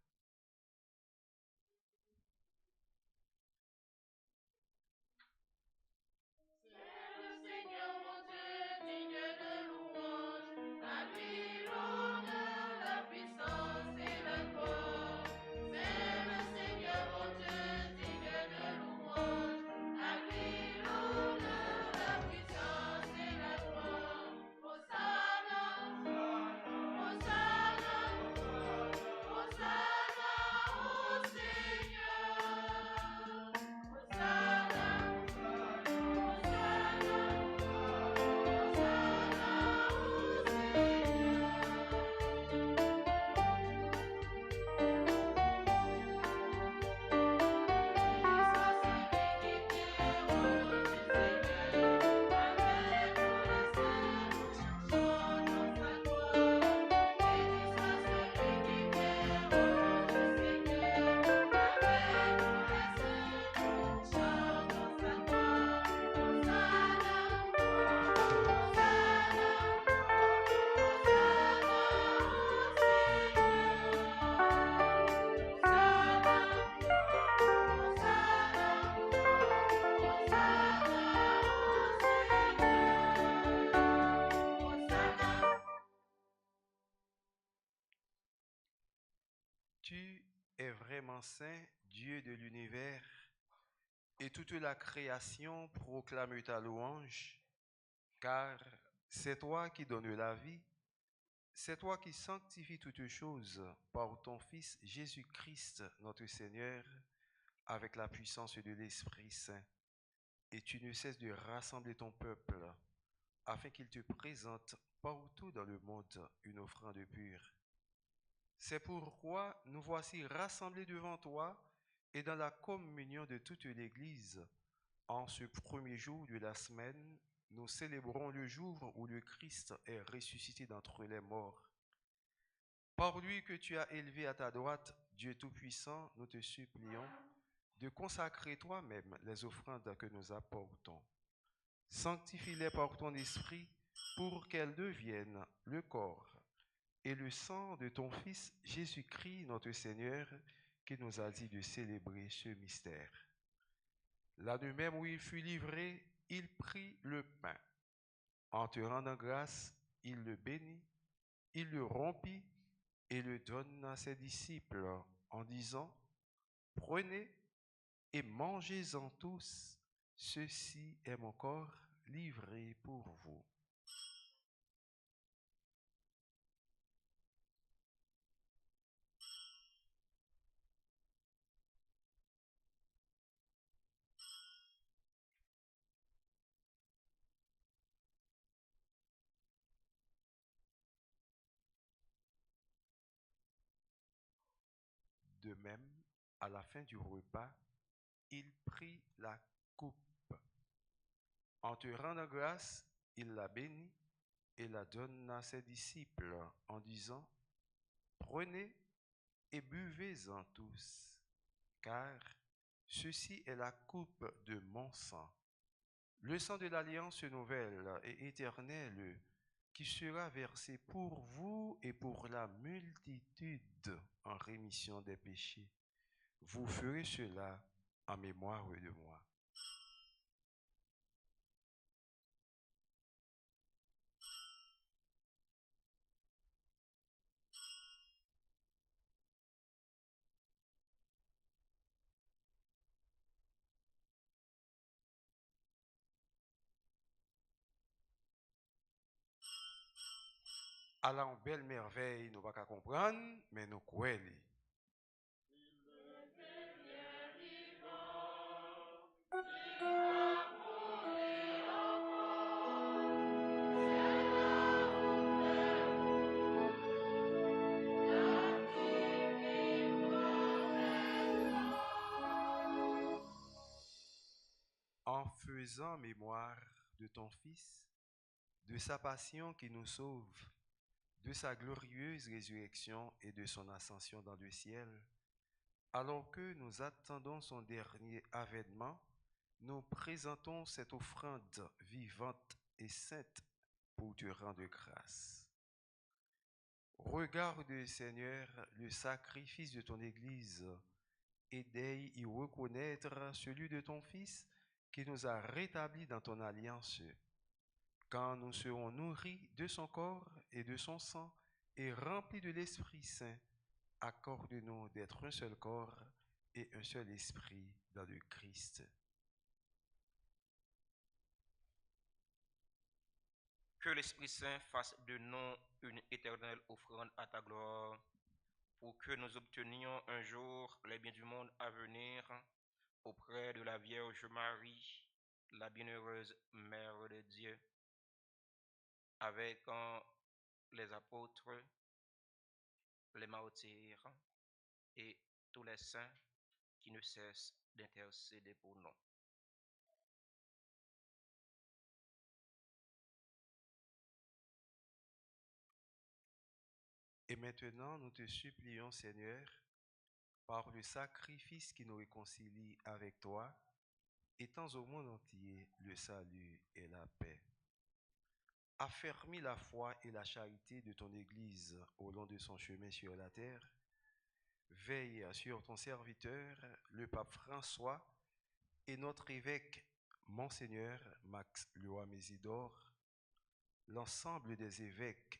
Tu es vraiment saint, Dieu de l'univers, et toute la création proclame ta louange, car c'est toi qui donnes la vie, c'est toi qui sanctifies toutes choses par ton Fils Jésus-Christ, notre Seigneur, avec la puissance de l'Esprit Saint. Et tu ne cesses de rassembler ton peuple, afin qu'il te présente partout dans le monde une offrande pure. C'est pourquoi nous voici rassemblés devant toi et dans la communion de toute l'Église. En ce premier jour de la semaine, nous célébrons le jour où le Christ est ressuscité d'entre les morts. Par lui que tu as élevé à ta droite, Dieu Tout-Puissant, nous te supplions de consacrer toi-même les offrandes que nous apportons. Sanctifie-les par ton esprit pour qu'elles deviennent le corps et le sang de ton Fils Jésus-Christ, notre Seigneur, qui nous a dit de célébrer ce mystère. La nuit même où il fut livré, il prit le pain. En te rendant grâce, il le bénit, il le rompit et le donna à ses disciples en disant, « Prenez et mangez-en tous, ceci est mon corps livré pour vous. » De même, à la fin du repas, il prit la coupe. En te rendant grâce, il la bénit et la donna à ses disciples en disant, « Prenez et buvez-en tous, car Ceci est la coupe de mon sang, le sang de l'alliance nouvelle et éternelle qui sera versé pour vous et pour la multitude en rémission des péchés. Vous ferez cela en mémoire de moi. Alors, belle merveille, nous ne pouvons pas comprendre, mais nous croyons. En faisant mémoire de ton Fils, de sa passion qui nous sauve, de sa glorieuse résurrection et de son ascension dans le ciel, alors que nous attendons son dernier avènement, nous présentons cette offrande vivante et sainte pour te rendre grâce. Regarde, Seigneur, le sacrifice de ton Église et d'aille y reconnaître celui de ton Fils qui nous a rétablis dans ton alliance. Quand nous serons nourris de son corps et de son sang et remplis de l'Esprit Saint, accorde-nous d'être un seul corps et un seul esprit dans le Christ. Que l'Esprit Saint fasse de nous une éternelle offrande à ta gloire, pour que nous obtenions un jour les biens du monde à venir auprès de la Vierge Marie, la bienheureuse Mère de Dieu, avec les apôtres, les martyrs et tous les saints qui ne cessent d'intercéder pour nous. Et maintenant, nous te supplions, Seigneur, par le sacrifice qui nous réconcilie avec toi, étends au monde entier le salut et la paix. Affermis la foi et la charité de ton Église au long de son chemin sur la terre. Veille sur ton serviteur, le pape François, et notre évêque, Monseigneur Max Loa Mésidor, l'ensemble des évêques,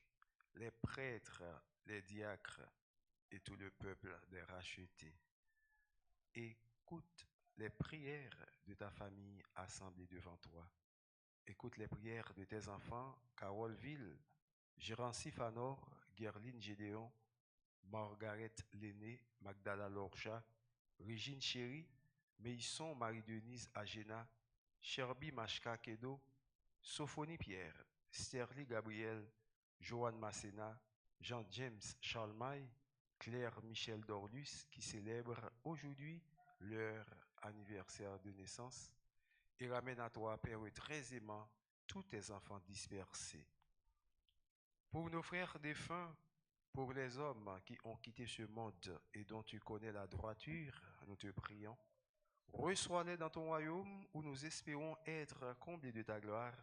les prêtres, les diacres et tout le peuple des rachetés. Écoute les prières de ta famille assemblée devant toi. Écoute les prières de tes enfants, Carole Ville, Gérancy Fanor, Guerline Gédéon, Margaret Lenné, Magdala Lorcha, Régine Chéri, Meisson Marie-Denise Agena, Sherby Machka Kedo, Sophonie Pierre, Sterly Gabriel, Joanne Masséna, Jean-James Charlemagne, Claire Michel Dorlus, qui célèbrent aujourd'hui leur anniversaire de naissance, et ramène à toi, Père très aimant, tous tes enfants dispersés. Pour nos frères défunts, pour les hommes qui ont quitté ce monde et dont tu connais la droiture, nous te prions. Reçois-les dans ton royaume où nous espérons être comblés de ta gloire,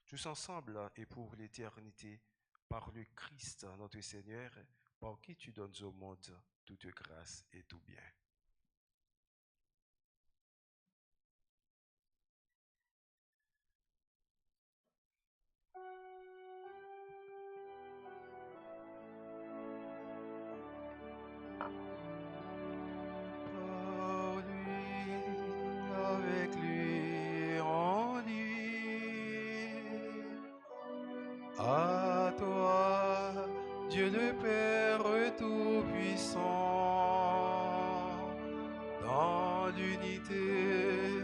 tous ensemble et pour l'éternité, par le Christ notre Seigneur, par qui tu donnes au monde toute grâce et tout bien. Par lui, avec lui, en lui. À toi, Dieu le Père Tout-Puissant, dans l'unité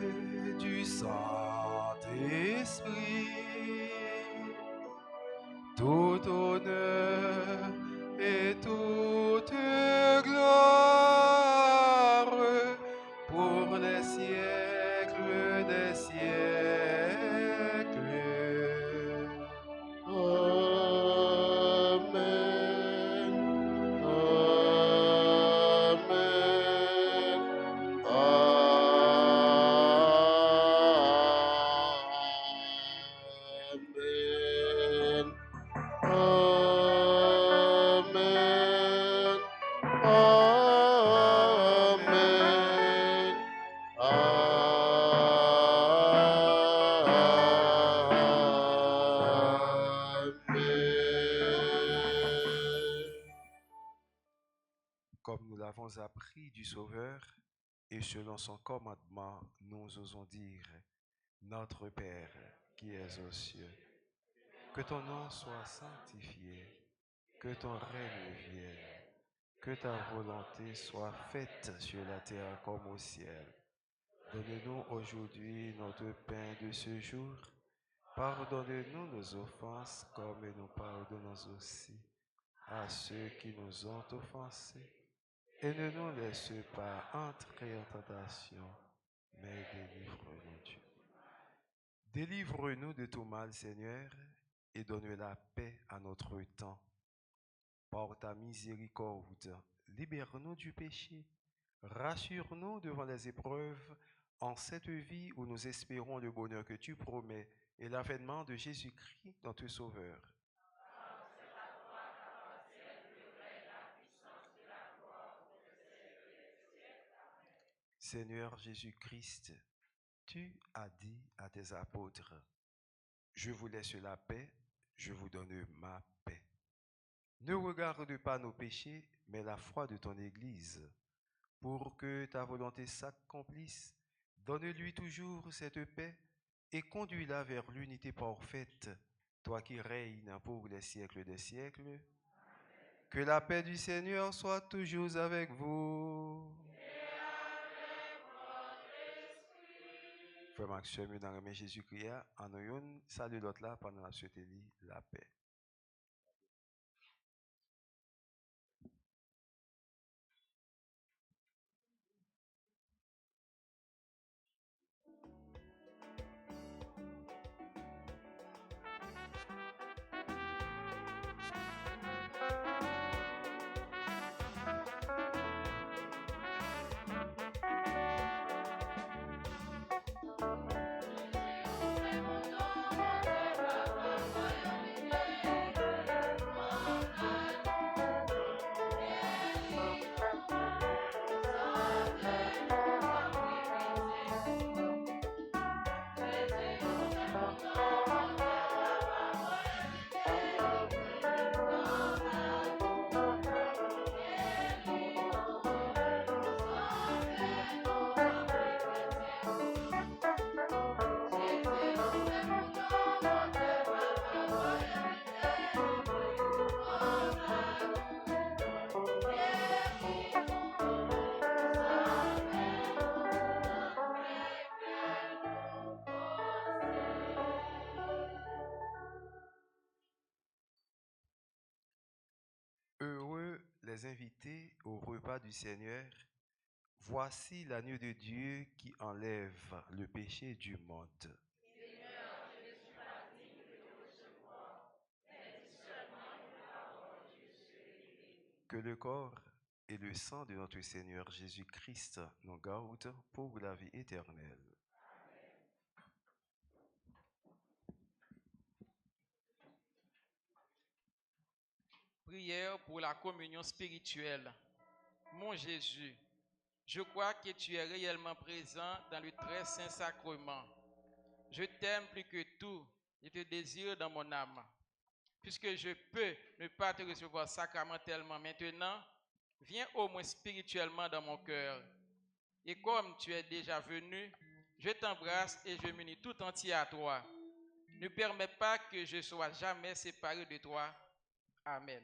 du Saint-Esprit, tout honneur et toute gloire pour les siècles des siècles. Amen. Amen. Amen. comme nous l'avons appris du Sauveur, et selon son commandement, nous osons dire, Notre Père qui es aux cieux, que ton nom soit sanctifié, que ton règne vienne, que ta volonté soit faite sur la terre comme au ciel. Donne-nous aujourd'hui notre pain de ce jour. Pardonne-nous nos offenses comme nous pardonnons aussi à ceux qui nous ont offensés. Et ne nous laisse pas entrer en tentation, mais délivre-nous Dieu. Délivre-nous de tout mal, Seigneur, et donne la paix à notre temps. Par ta miséricorde, libère-nous du péché. Rassure-nous devant les épreuves en cette vie où nous espérons le bonheur que tu promets et l'avènement de Jésus-Christ, notre Sauveur. Seigneur Jésus-Christ, tu as dit à tes apôtres, je vous laisse la paix, je vous donne ma paix. Ne regarde pas nos péchés, mais la foi de ton Église. Pour que ta volonté s'accomplisse, donne-lui toujours cette paix et conduis-la vers l'unité parfaite, toi qui règnes pour les siècles des siècles. Que la paix du Seigneur soit toujours avec vous. Frère Maxime, dans le nom de Jésus-Christ, en nous, salut l'autre là pendant la suite la paix. Heureux les invités au repas du Seigneur. Voici l'agneau de Dieu qui enlève le péché du monde. Seigneur, je ne suis pas digne de te recevoir, mais dis seulement une parole, je serai guéri. Que le corps et le sang de notre Seigneur Jésus-Christ nous gardent pour la vie éternelle. Prière pour la communion spirituelle. Mon Jésus, je crois que tu es réellement présent dans le très saint sacrement. Je t'aime plus que tout et te désire dans mon âme. Puisque je peux ne pas te recevoir sacramentellement maintenant, viens au moins spirituellement dans mon cœur. Et comme tu es déjà venu, je t'embrasse et je m'unis tout entier à toi. Ne permets pas que je sois jamais séparé de toi. Amen.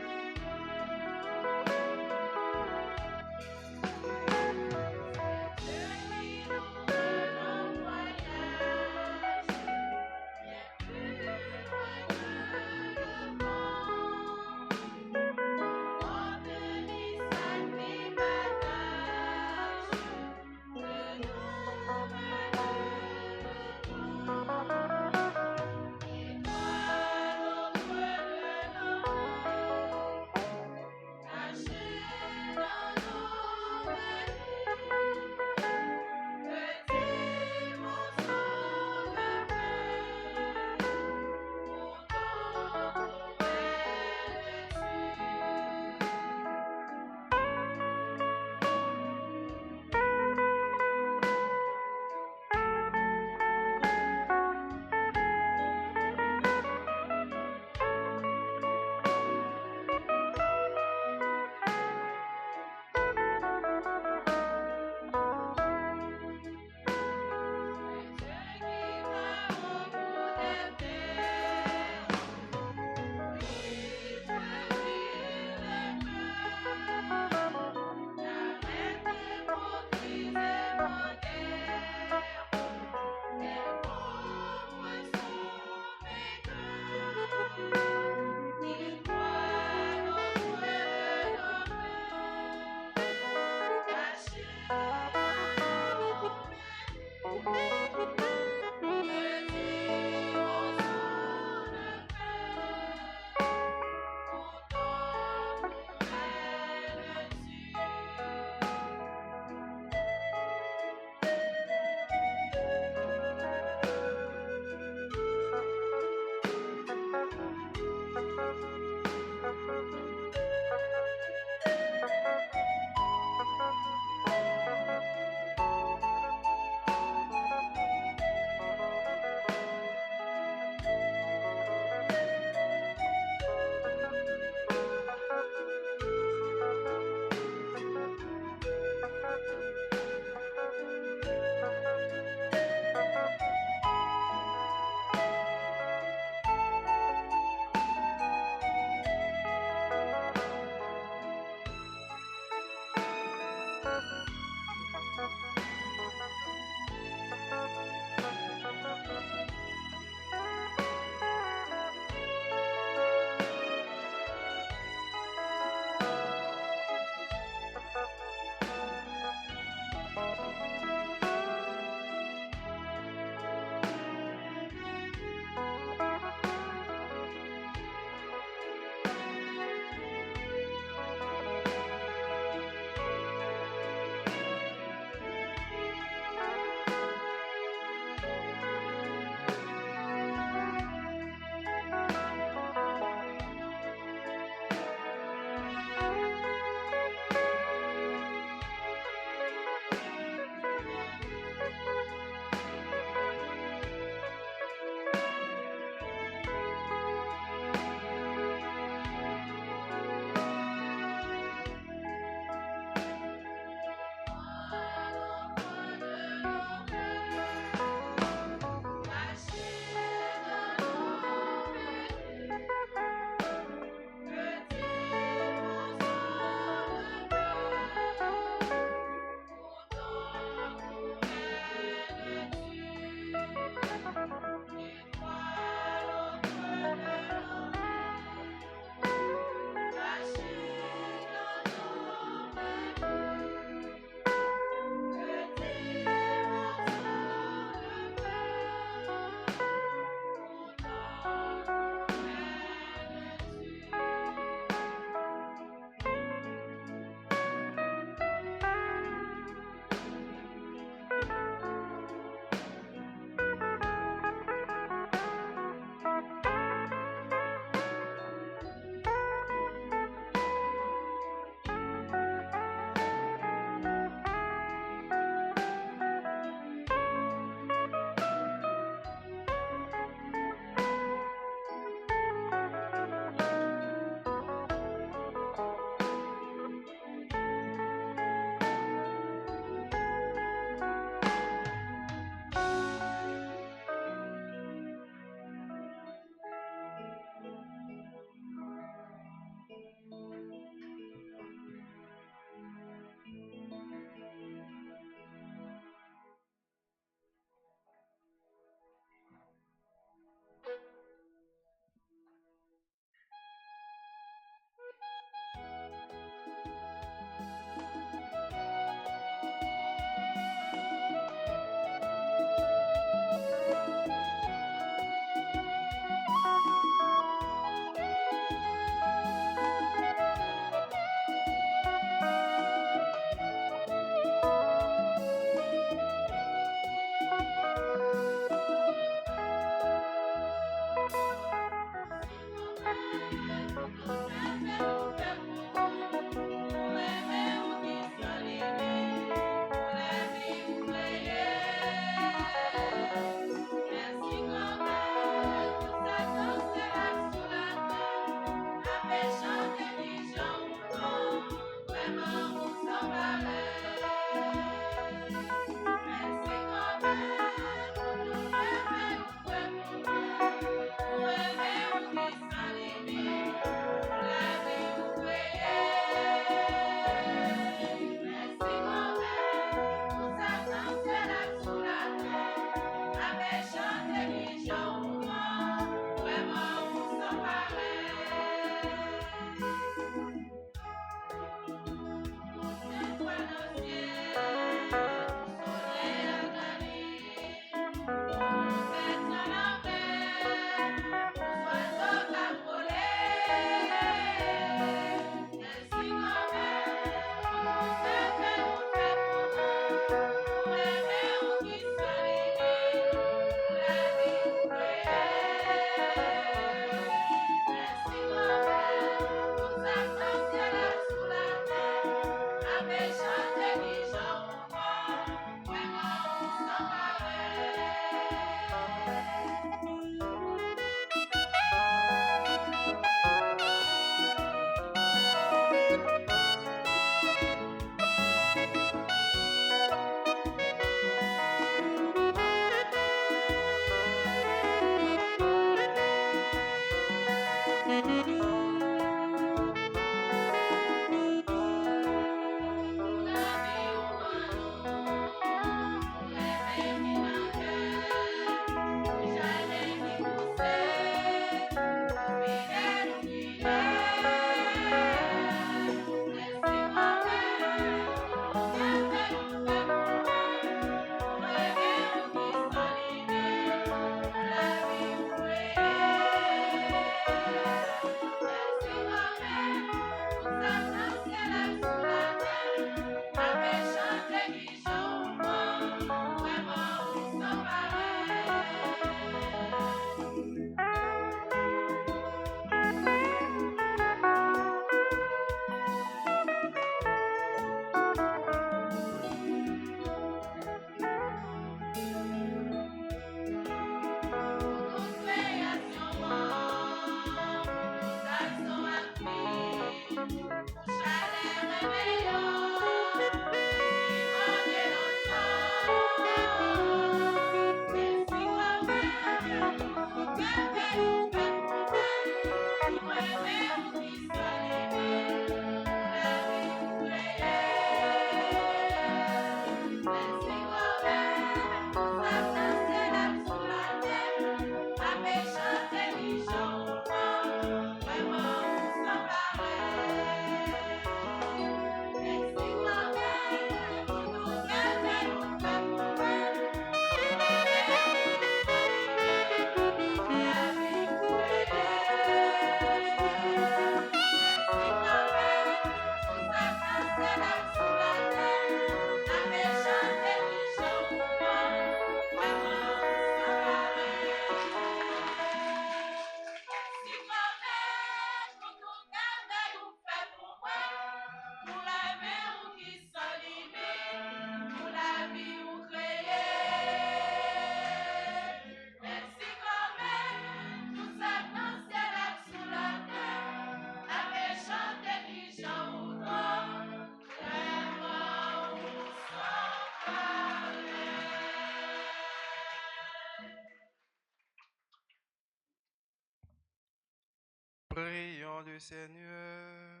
Prions le Seigneur.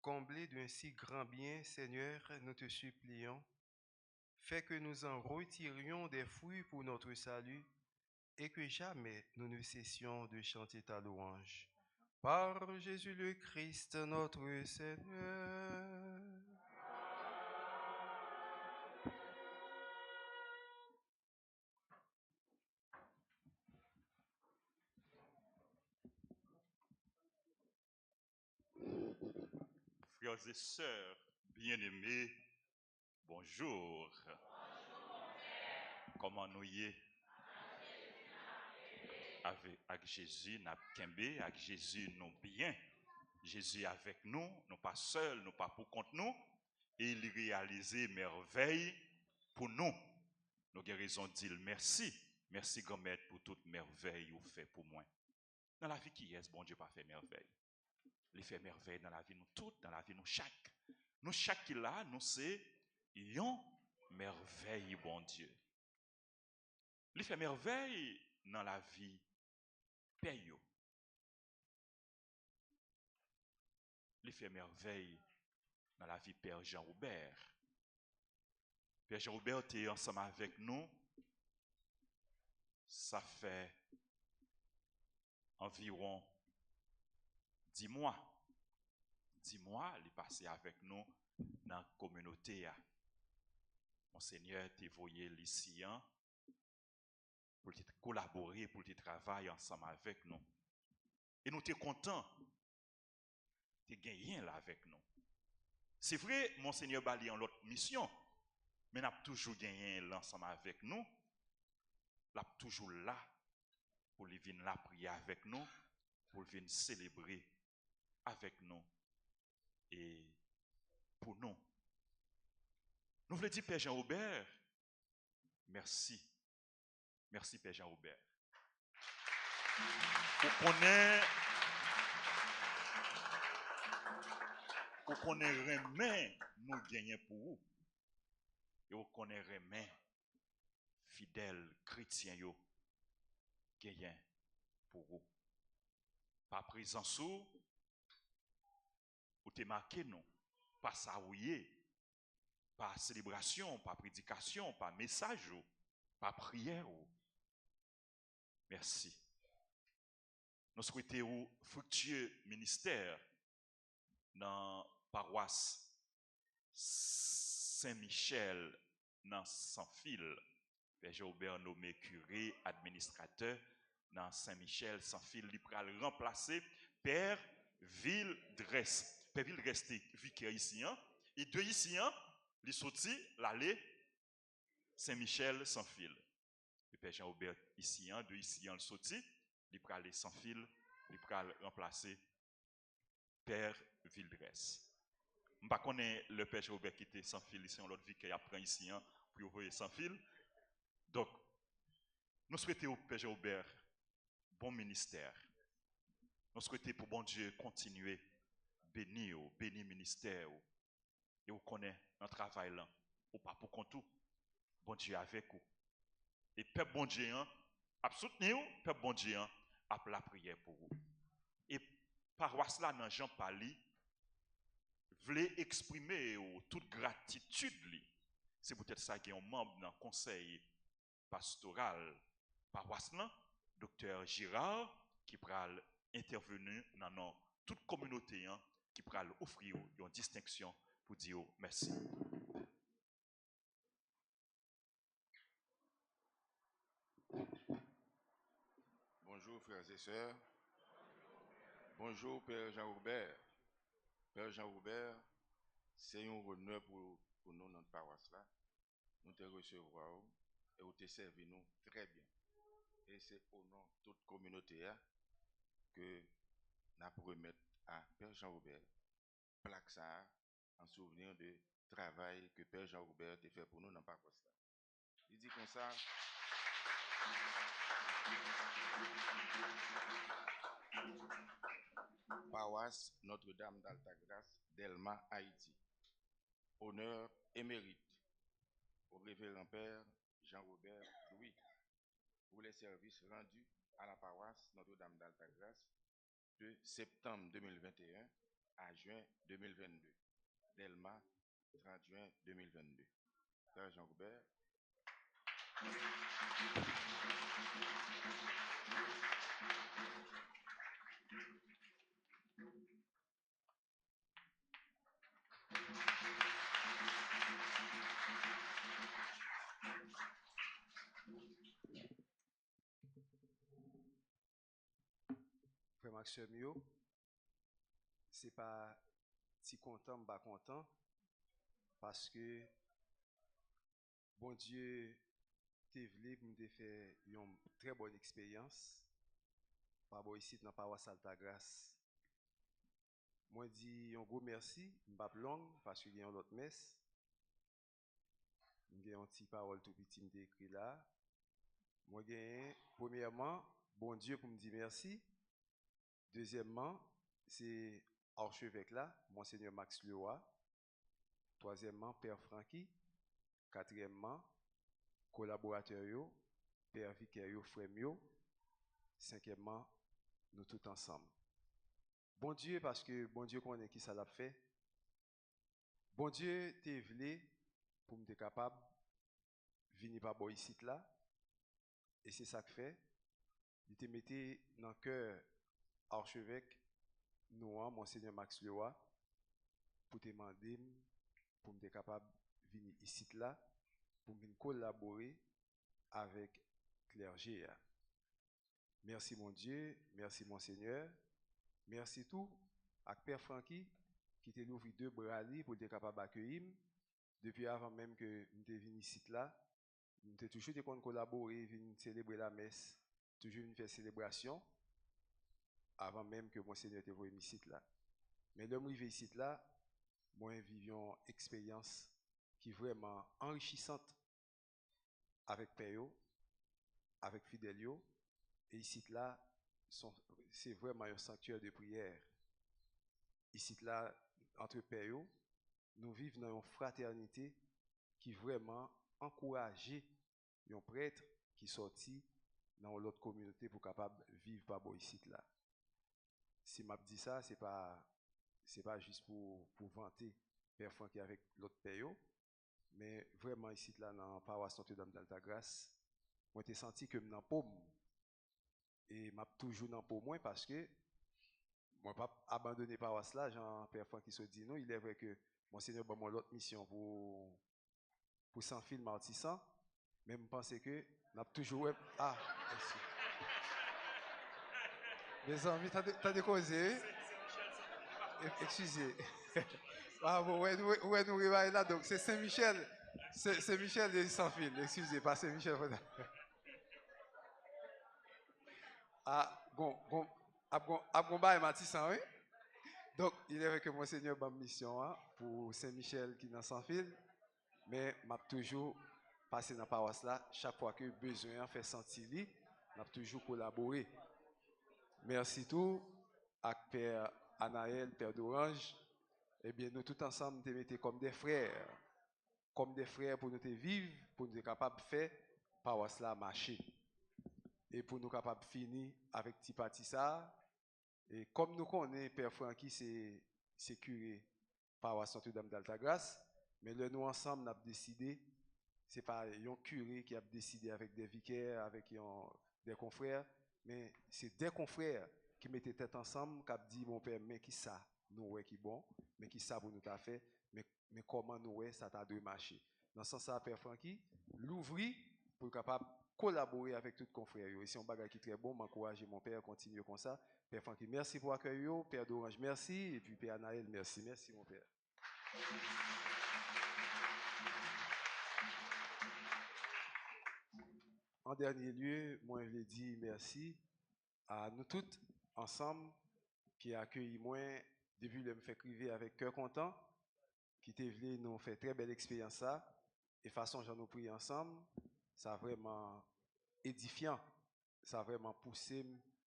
Comblés d'un si grand bien, Seigneur, nous te supplions, fais que nous en retirions des fruits pour notre salut et que jamais nous ne cessions de chanter ta louange. Par Jésus le Christ, notre Seigneur. Frères et sœurs bien-aimés, bonjour. Comment nous y est? Avec Jésus, nous avons avec Jésus, nous bien. Jésus avec nous, nous pas seuls, nous pas pour contre nous. Et il réalise merveille pour nous. Nous avons raison de dire merci. Merci grand-mère pour toute merveille vous fait pour moi. Dans la vie qui est, bon Dieu pas fait merveille. Il fait merveille dans la vie nous toutes, dans la vie nous chaque. Nous chaque qui là, nous c'est une merveille, bon Dieu. Il fait merveille dans la vie paye. Il fait merveille dans la vie Père Jean-Roubert. Père Jean-Roubert était ensemble avec nous. Ça fait environ 10 mois. 10 mois, il est passé avec nous dans la communauté. Monseigneur t'a envoyé ici pour collaborer, pour travailler ensemble avec nous. Et nous sommes contents de gagner là avec nous. C'est vrai, Monseigneur Bali en l'autre mission, mais nous avons toujours gagné l'ensemble avec nous. Nous sommes toujours là pour venir la prier avec nous, pour venir célébrer avec nous et pour nous. Nous voulons dire Père Jean-Roubert, merci. Merci Père Jean-Roubert. Vous connaissez remè nous gagner pour vous. Et vous connaissez remè fidèles chrétiens yo gagner pour vous. Par présence sous, vous te marqué nous, par saouye, par célébration, par prédication, par message, par prière. Merci. Nous souhaitons fructueux ministère dans la paroisse Saint-Michel dans Sans-Fil. Père Jean-Roubert nommé curé, administrateur dans Saint-Michel Sans-Fil. Il va remplacer Père Vildresse. Père Vildresse était vicaire ici. Et deux ici, il sorti l'allée Saint-Michel Sans-Fil. Le Père Jean-Roubert ici, deux ici, il sorti. Il va aller Sans-Fil. Il va remplacer Père Vildresse. Je ne connais pas le Père Jean-Roubert qui était sans fil ici, l'autre vie qui apprend ici pour ouvrir sans fil. Donc, nous souhaitons au Père Jean-Roubert bon ministère. Nous souhaitons pour bon Dieu continuer bénir le ministère. Et vous connaissez notre travail là. Ou pas pour compte tout. bon Dieu avec vous. Et peuple bon Dieu a soutenu vous, peuple bon Dieu a la prière pour vous. Et paroisse là dans Jean Pali voulait exprimer toute gratitude li. C'est peut-être ça qui est un membre dans le conseil pastoral paroisse là, docteur Girard qui pral intervenir dans toute communauté qui pral offrir une distinction pour dire merci. Bonjour frères et sœurs. Bonjour Père Jean-Robert. Père Jean-Robert, c'est un honneur pour nous dans notre paroisse là. Nous te recevoir et nous te servir nous très bien. Et c'est au nom de toute communauté que nous remettons à Père Jean-Robert plaque ça en souvenir du travail que Père Jean-Robert a fait pour nous dans la paroisse là. Il dit comme ça. Paroisse Notre-Dame d'Altagrace, Delma, Haïti. Honneur et mérite au révérend Père Jean-Robert Louis pour les services rendus à la paroisse Notre-Dame d'Altagrace de septembre 2021 à juin 2022. Delma, 30 juin 2022. Père Jean-Robert. Frère Maxime Yo, c'est pas si content, pas content, parce que bon Dieu t'es venu pour me faire une très bonne expérience par rapport ici dans la paroisse Altagrace. Moi dis un gros merci, pas long parce qu'il y a une autre messe. Il y a une petite parole tout petit qui écrit là. Moi gagne premièrement bon Dieu pour me dire merci. Deuxièmement, c'est archevêque là, Monseigneur Max Leroy. Troisièmement, Père Francky. Quatrièmement, collaborateur yo, Père Vicaire yo, frère yo. Cinquièmement, nous tous ensemble. Bon Dieu, parce que bon Dieu connaît qui ça l'a fait. Bon Dieu t'es venu pour me capable de venir par boy ici là. Et c'est ça que fait. Il te mettait dans le cœur archevêque nous, Monseigneur Max Leroy, pour te demander pour me capable de venir ici là, pour me collaborer avec clergé. Merci mon Dieu, merci mon Seigneur, merci tout à Père Francky qui t'a ouvert deux bras pour être capable d'accueillir. Depuis avant même que nous sommes venus ici là, nous avons toujours collaboré, venir célébrer la messe, toujours une faire célébration avant même que mon Seigneur te voie ici là. Mais l'homme arrivé ici là, moi vivions une expérience qui est vraiment enrichissante avec Père, avec Fidelio. Et ici là, c'est vraiment un sanctuaire de prière. Ici là, entre Père, nous vivons dans une fraternité qui vraiment encourage un prêtre qui sortit dans l'autre communauté pour capable vivre par ici là. Si m'a dit ça, c'est pas juste pour vanter Père Francky avec l'autre Père, mais vraiment ici là dans la paroisse Notre-Dame d'Altagrace, moi j'ai senti que dans paume et m'a toujours dans pour moi parce que moi pas abandonner paroisse là, Jean Père Francky se dit non, il est vrai que Monseigneur a mon l'autre mission pour sans film martissant, mais je pense que n'a toujours merci. Mes amis, t'as décausé. Excusez. Ah bon, ouais, nous arrivons là, donc c'est Saint-Michel. C'est Michel de Sans-Fil, excusez, pas Saint-Michel. Abgomba et Matissan, oui. Donc, il est vrai que Monseigneur a une mission pour Saint-Michel qui est dans Sans-Fil, mais m'a toujours passé dans la paroisse là, chaque fois que besoin fait sentir, m'a toujours collaboré. Merci tout à Père Anaël, Père d'Orange. Eh bien, nous tous ensemble, nous mettons comme des frères pour nous vivre pour nous être capables de faire paroisse là marcher. Et pour nous capables de finir avec petit parti ça. Et comme nous connaissons, Père Francky, c'est curé paroisse Notre-Dame d'Altagrace, mais le nous ensemble, nous avons décidé, c'est pas un curé qui a décidé avec des vicaires, avec des confrères, mais c'est des confrères qui mettaient tête ensemble, qui ont dit, mon père, mais qui ça, nous, ouais, qui bon, mais qui ça pour nous t'a fait, mais comment nous, ouais, ça t'a dû marcher. Dans ce sens-là, Père Francky, l'ouvrir pour être capable de collaborer avec tous les confrères. Et c'est un bagage qui est très bon, m'encourager mon père, continuer comme ça. Père Francky, merci pour l'accueil, Père d'Orange, merci, et puis Père Anaël, merci, merci mon père. En dernier lieu, moi je dis merci à nous toutes ensemble qui accueillent moi depuis le me fait criver avec cœur content, qui t'est venu nous faire très belle expérience ça, et façon j'en ai pris ensemble, ça a vraiment édifiant, ça a vraiment poussé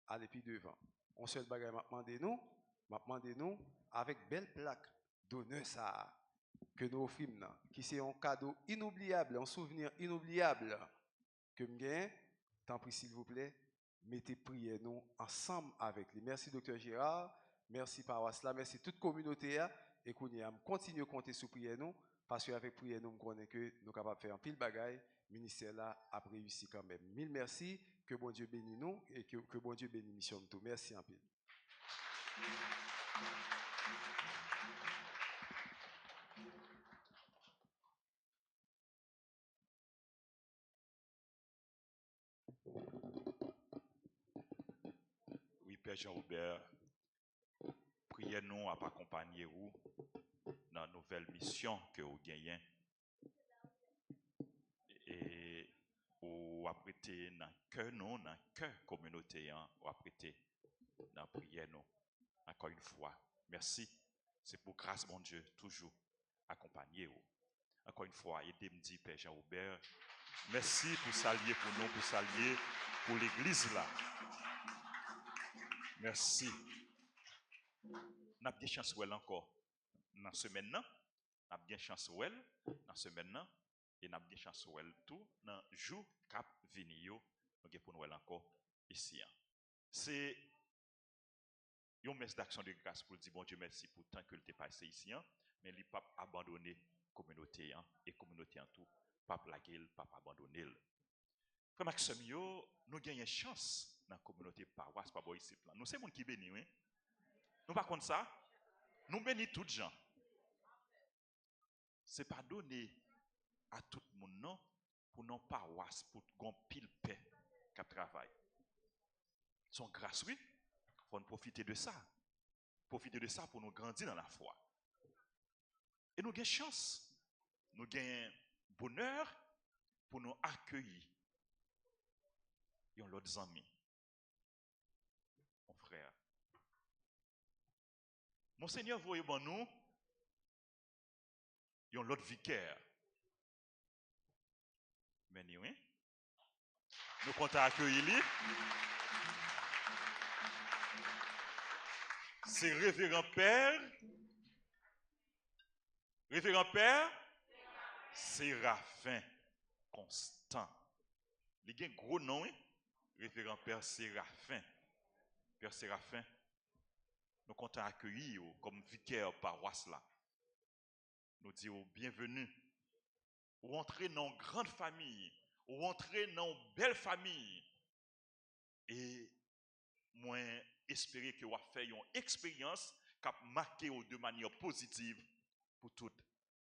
à aller plus devant. On seul bagage m'a demandé nous avec belle plaque d'honneur ça que nous offrons, qui c'est un cadeau inoubliable, un souvenir inoubliable que me gagne. Tant pis s'il vous plaît, mettez prière nous ensemble avec lui. Merci docteur Gérard, merci paroisse là, merci toute communauté et qu'on y a continuer à compter sur prière nous parce qu'avec prière nous connaissons que nous sommes capables de faire un pile bagaille. Ministère là a réussi quand même. Mille merci, que bon Dieu bénisse nous et que bon Dieu bénisse mission tout. Merci en pile. Oui, Père Jean-Robert, priez-nous à accompagner vous dans la nouvelle mission que vous gagnez. Et vous apprêtez dans le cœur, nous, dans le cœur communauté, vous apprêtez dans la prière, nous. Encore une fois, merci. C'est pour grâce, mon Dieu, toujours accompagner vous. Encore une fois, aidez-moi dire, Père Jean-Robert, merci pour s'allier pour nous, pour s'allier pour l'église là. Merci. Nous avons bien chance encore dans ce semaine, nous avons bien chance dans ce semaine, et nous avons bien chance tout dans le jour cap venir, nous pour nous encore ici. C'est un message d'action de grâce pour dire bon Dieu merci pour le temps que tu passé ici, mais il n'a pas abandonné la communauté et la communauté en tout, pas plaguer, pas abandonner. Frère Maxime, nous avons une chance dans la communauté paroisse, pas ici. Nous sommes les gens qui bénissent, oui. Nous pas contre ça. Nous bénissons tous les gens. Ce n'est pas donné à tout le monde non, pour nos paroisses, pour qu'on pile paix qui travaille. Son grâce, oui. Il faut profiter de ça. Profiter de ça pour nous grandir dans la foi. Et nous avons chance. Nous avons bonheur pour nous accueillir. Et on l'autre amis. Mon frère. Mon Seigneur, voyez bon nous. Et on l'autre vicaire. Mais oui. Nous comptons accueillir lui. C'est révérend père. Révérend père. Séraphin Constant. Il y a un gros nom, hein? Révérend père Séraphin. Père Séraphin, nous comptons accueillir comme vicaire paroisse là. Nous disons bienvenue. Ou entrer dans une grande famille, ou entrer dans une belle famille. Et moi, espérer que vous avez fait une expérience qui a marqué de manière positive pour toute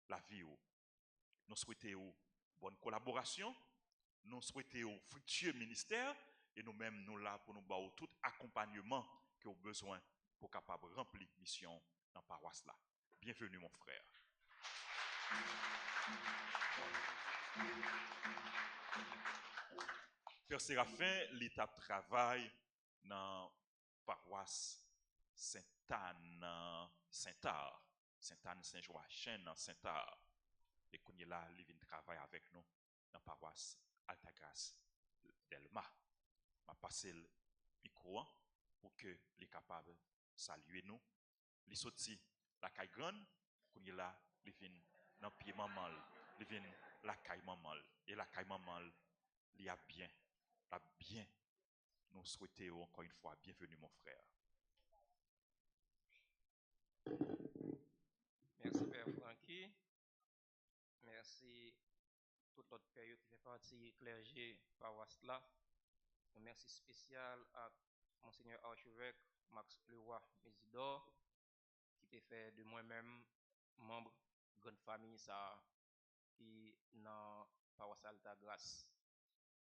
la vie. Nous souhaitons bonne collaboration, nous souhaitons fructueux ministère et nous-mêmes nous là pour nous donner tout accompagnement que vous avez besoin pour capable remplir la mission dans la paroisse là. Bienvenue mon frère. Père Séraphin, l'état de travail dans la paroisse Sainte-Anne, Saint-Art, Sainte-Anne, Saint-Joachim, Saint-Art. Et qu'on est là, il vient travailler avec nous dans la paroisse Altagrace d'Elma. Je vais passer le micro pour que les capables de saluer nous. Les sortis la caille grande, qu'on est là, il vient dans le pied maman, il vient la caille maman. Et la caille maman, il y a bien. Nous souhaitons encore une fois bienvenue mon frère. Merci Père Francky. Merci toute l'autre période qui fait partie clergé paroisse là. Un merci spécial à Monseigneur Archevêque Max Leroy Mésidor qui t'a fait de moi-même membre de grande famille ça qui dans paroisse Alta Grâce.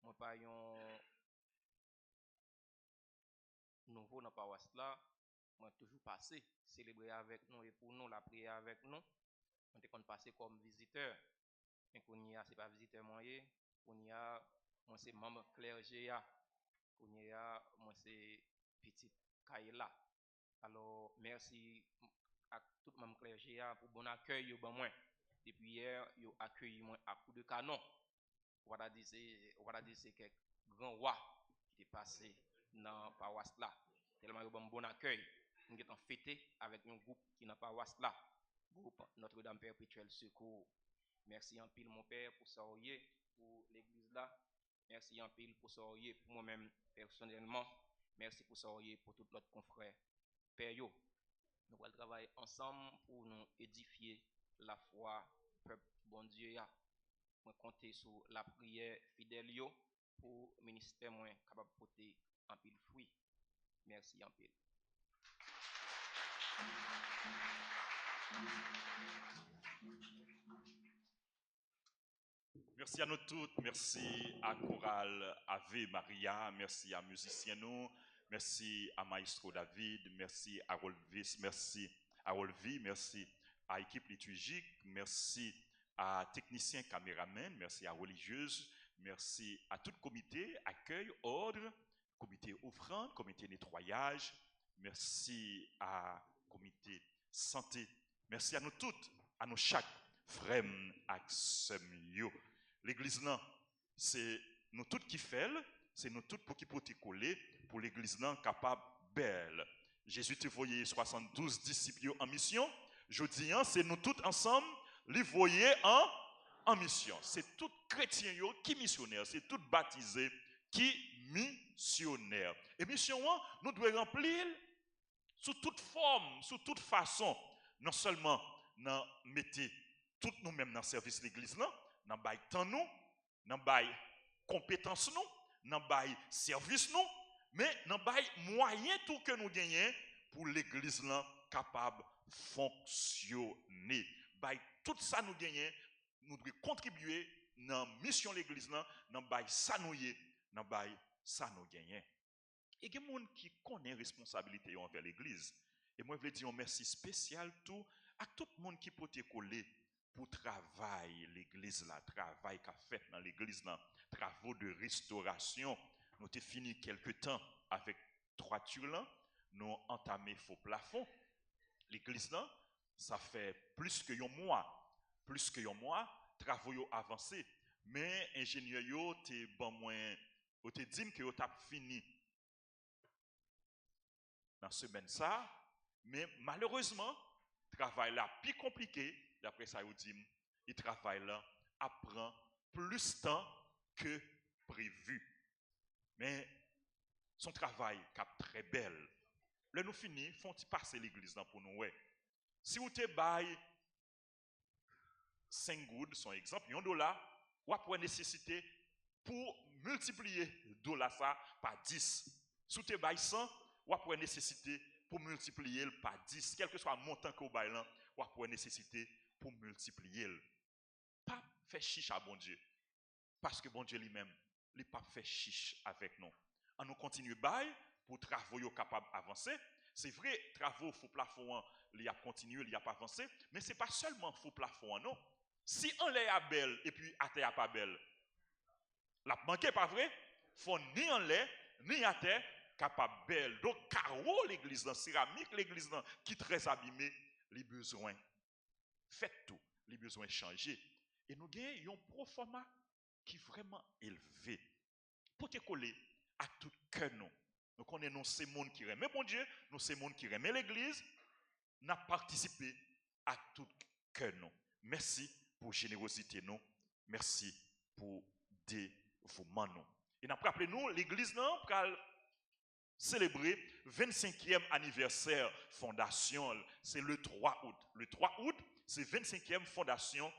Moi pas un nouveau dans paroisse là, moi toujours passé célébrer avec nous et pour nous la prier avec nous. On te compte passer comme visiteur. Mais qu'on y a c'est pas visiteur moyen, qu'on y a moi c'est membre clergé là. Qu'on y a moi c'est petite Kaila. Alors merci à tout membre clergé là pour bon accueil yo ben moi. Depuis hier, yo accueilli moi à coup de canon. Voilà dire c'est quelques grands rois qui étaient passés dans paroisse là. Tellement yo bon accueil. Nous sommes fêté avec un groupe qui dans paroisse là. Groupe Notre-Dame Perpétuelle Secours. Merci en pile mon père pour ça pour l'église là. Merci en pile pour ça pour moi-même personnellement. Merci pour ça pour tout l'autre confrère. Père yo, nous allons travailler ensemble pour nous édifier la foi peuple bon Dieu ya. Moi compter sur la prière fidèle yo pour ministère moi capable porter en pile fruit. Merci en pile. Merci à nous toutes, merci à Chorale Ave Maria, merci à musiciens nous, merci à Maestro David, merci à Rolvis, merci à Rolvi, merci à équipe liturgique, merci à technicien caméraman, merci à religieuse, merci à tout comité, accueil, ordre, comité offrande, comité nettoyage, merci à comité santé, merci à nous toutes, à nous chaque frère Axem. L'église là, c'est nous toutes qui faisons, c'est nous toutes pour qui peut coller pour l'église là capable belle. Jésus te voyait 72 disciples en mission. Je dis, c'est nous tous ensemble, les voyer en mission. C'est tout chrétien qui missionnaire, c'est tout baptisé qui missionnaire. Et mission, nous devons remplir sous toute forme, sous toute façon. Non seulement nous mettons tout nous-mêmes dans le service de l'église là, dans bail temps nous, dans bail compétence nous, dans bail service nous, mais dans bail moyen tout que nous gagnons pour l'église là capable fonctionner. Bail tout ça nous gagnons, nous devons contribuer dans mission l'église là, dans bail ça nous y, dans bail ça nous gagnons. Et il y a des gens qui connaissent responsabilité envers l'église. Et moi je veux dire un merci spécial tout à tout le monde qui peut te coller pour travailler l'église là, travail qu'a fait dans l'église là, travaux de restauration. Nous avons fini quelques temps avec 3 tulans, nous avons entamé faux plafond. L'église là, ça fait plus que un mois, travaux ont avancé. Mais ingénieur yo te bon moins, te dit que yo t'a fini dans semaine ça, mais malheureusement, travail là plus compliqué. D'après ça, il dit, il travaille là, apprend plus de temps que prévu. Mais son travail est très belle. Là, nous finissons, font-ils passer l'église pour nous. Ouais. Si vous te baillez 5 gouttes, son exemple, $1, vous avez nécessité pour multiplier $, ça par 10. Si vous te baillez 100, vous avez nécessité pour multiplier par 10. Quel que soit le montant que vous baillez là, vous avez nécessité pour multiplier. Pas faire chiche à bon Dieu. Parce que bon Dieu lui-même, il pas fait chiche avec nous. On nous continue bail pour travaux capables d'avancer. C'est vrai, travaux faux plafond, il a continué, il a pas avancé, mais c'est pas seulement faux plafond non. Si on l'est à belle et puis à terre pas belle, la manqué pas vrai, faut ni en l'est ni à terre capable belle. Donc carreau l'église dans céramique l'église dans qui très abîmé, les besoins faites tout, les besoins changés. Et nous avons un proforma qui est vraiment élevé. Pour te coller à tout cœur nous. Nous connaissons ces mondes qui aiment bon Dieu, nous ces mondes qui aiment l'église, nous avons participé à tout cœur nous. Merci pour générosité nous. Merci pour dévouement nous. Et nous rappelez nous, l'église non pral célébrer 25e anniversaire fondation, c'est le 3 août. Le 3 août, c'est 25e fondation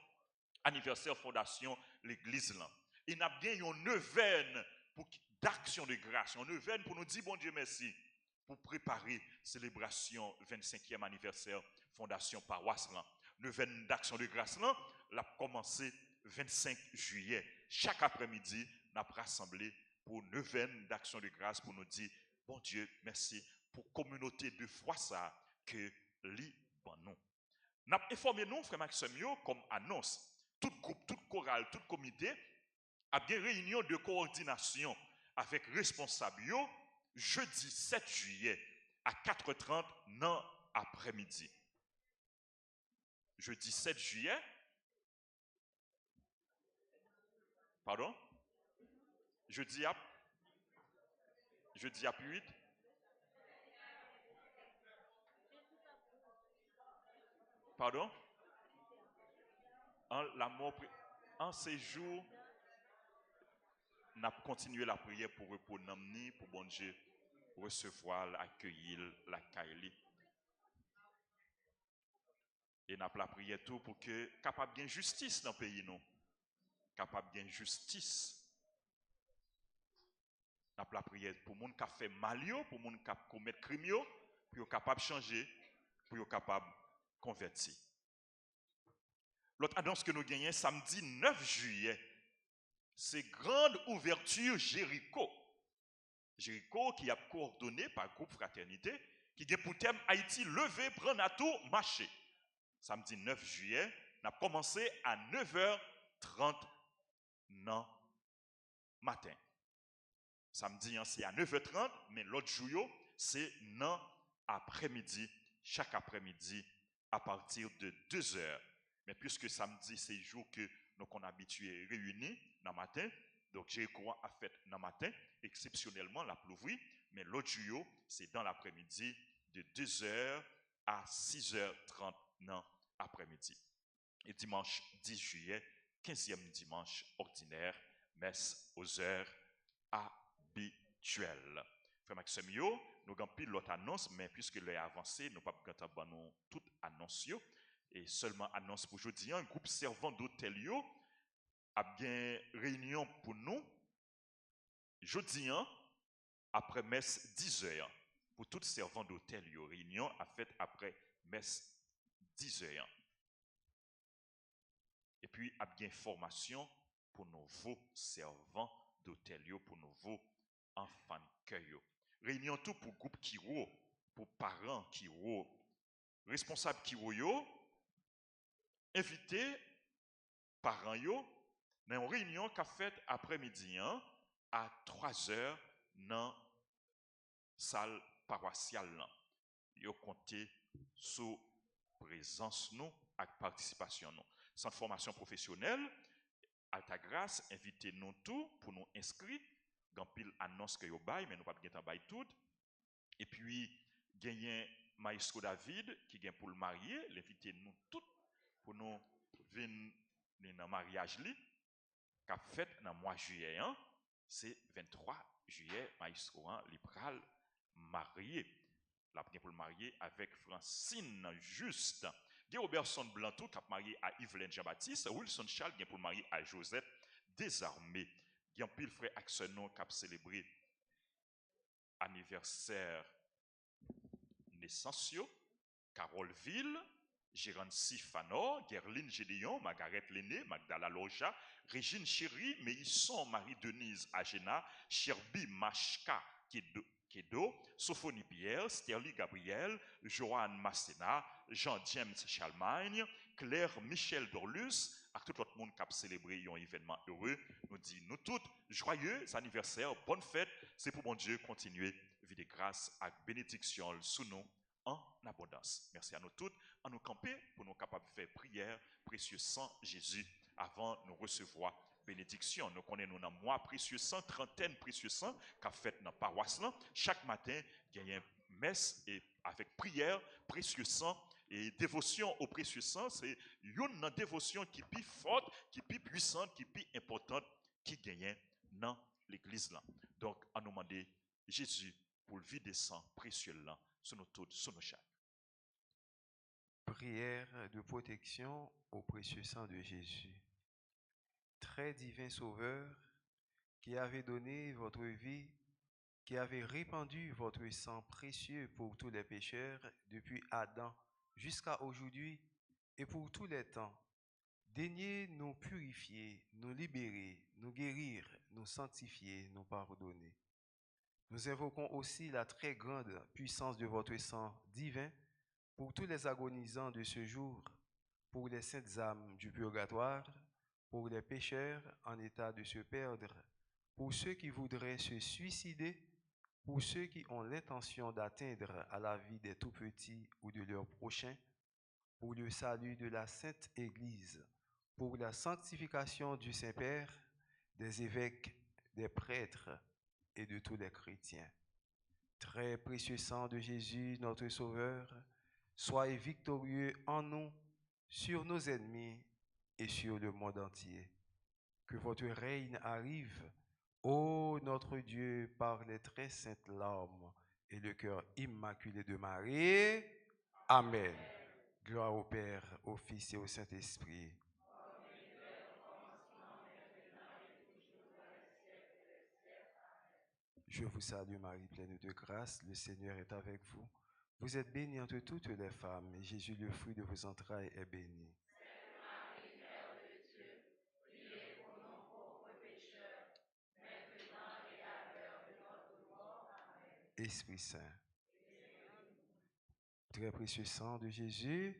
anniversaire fondation l'église là. Et nous avons bien une neuvaine d'action de grâce, une neuvaine pour nous dire bon Dieu merci pour préparer célébration 25e anniversaire fondation paroisse là. Neuvaine d'action de grâce là, l'a commencé 25 juillet. Chaque après-midi, nous avons rassemblé pour neuvaine d'action de grâce pour nous dire bon Dieu merci pour communauté de foi ça que li ban nous. Nous avons informé nous frère Maxime comme annonce. Tout groupe, toute chorale, tout comité a bien réunion de coordination avec responsable jeudi 7 juillet à 4h30 dans après-midi. Jeudi 7 juillet. Pardon? Jeudi à 8. Pardon? En séjour, nous avons continué la prière pour répondre pour bon Dieu recevoir, accueillir la Kaili. Et nous avons la prière tout pour que capable de justice dans le pays nous. Capable de justice. Nous avons la prière pour les gens qui ont fait mal, pour les gens qui ont commis crime, pour être capable de changer, pour être capable de convertir. L'autre annonce que nous gagnons samedi 9 juillet, c'est grande ouverture Jéricho. Jéricho qui a coordonné par groupe Fraternité, qui a pour thème Haïti levé, prendre à tout, marcher. Samedi 9 juillet, nous avons commencé à 9h30 non matin. Samedi, c'est à 9h30, mais l'autre jour, c'est non après-midi, chaque après-midi, à partir de 2h. Mais puisque samedi, c'est le jour que nous sommes habitués réunis dans le matin, donc j'ai quoi à faire dans le matin, exceptionnellement la plouverie, mais l'autre jour, c'est dans l'après-midi, de 2h à 6h30 dans l'après-midi. Et dimanche 10 juillet, 15e dimanche ordinaire, messe aux heures habituelles. Frère Maxime, nous avons pile l'autre annonce, mais puisque l'heure est avancée, nous ne pouvons pas toute annonce. Et seulement annonce pour aujourd'hui, un groupe servant d'hôtel a bien réunion pour nous. Jeudi, après messe 10h. Pour tout servant d'hôtel, réunion a fait après messe 10h. Et puis, a bien formation pour nouveaux servants d'hôtel, pour nouveaux enfants de cœur. Réunion tout pour groupe Kiro, pour parents Kiro, responsables Kiro, invité parents dans une réunion qu'a faite après-midi à 3h dans salle paroissiale. Yo compté sous présence nous et participation nous. Centre formation professionnelle, Altagrace invité nous tout pour nous inscrire. Gan pile annonce que yo bail mais nous pas bien bail tout. Et puis gagné Maestro David qui gagne pour le marier, l'invité nous tout pour nous venir dans mariage li qu'a fait dans mois juillet c'est 23 juillet Maestro li pral marié. La pour le marier avec Francine Juste. Guy Robertson Blantou qui a marié à Yvelaine Jean-Baptiste, Wilson Charles qui pour le marier à Josette Desarmées. Guy pile frère Axenon qui a célébré anniversaire naissance, Carole Ville, Gérard Sifanor, Gerline Gédéon, Margaret Lenné, Magdala Loja, Régine Chéry, Meisson Marie-Denise Agena, Cherby Machka Kedo, Sophonie Pierre, Sterling Gabriel, Joanne Massena, Jean-James Chalmagne, Claire Michel Dorlus, à tout le monde qui a célébré un événement heureux, nous dit nous tous joyeux anniversaire, bonne fête, c'est pour mon Dieu continuer vie de grâce et bénédiction sous nous en abondance. Merci à nous toutes, à nous camper pour nous capables de faire prière, précieux sang Jésus, avant de nous recevoir bénédiction. Nous connaissons dans mois précieux sang, trentaine précieux sang qu'a fait dans la paroisse. Chaque matin, il y a une messe et avec prière, précieux sang Et dévotion au précieux sang, c'est une dévotion qui est plus forte, qui est plus puissante, qui est plus importante, qui gagne dans l'église là. Donc, à nous demander Jésus pour le vide sang précieux là, sur nos têtes, sur nos chapeaux. Prière de protection au précieux sang de Jésus. Très divin Sauveur, qui avez donné votre vie, qui avez répandu votre sang précieux pour tous les pécheurs depuis Adam jusqu'à aujourd'hui et pour tous les temps, daignez nous purifier, nous libérer, nous guérir, nous sanctifier, nous pardonner. Nous invoquons aussi la très grande puissance de votre sang divin pour tous les agonisants de ce jour, pour les saintes âmes du purgatoire, pour les pécheurs en état de se perdre, pour ceux qui voudraient se suicider, pour ceux qui ont l'intention d'atteindre à la vie des tout-petits ou de leurs prochains, pour le salut de la Sainte Église, pour la sanctification du Saint-Père, des évêques, des prêtres et de tous les chrétiens. Très précieux sang de Jésus, notre Sauveur, soyez victorieux en nous, sur nos ennemis et sur le monde entier. Que votre règne arrive, ô notre Dieu, par les très saintes larmes et le cœur immaculé de Marie. Amen. Gloire au Père, au Fils et au Saint-Esprit. Je vous salue Marie, pleine de grâce, le Seigneur est avec vous. Vous êtes bénie entre toutes les femmes, et Jésus, le fruit de vos entrailles, est béni. Esprit Saint, très précieux sang de Jésus,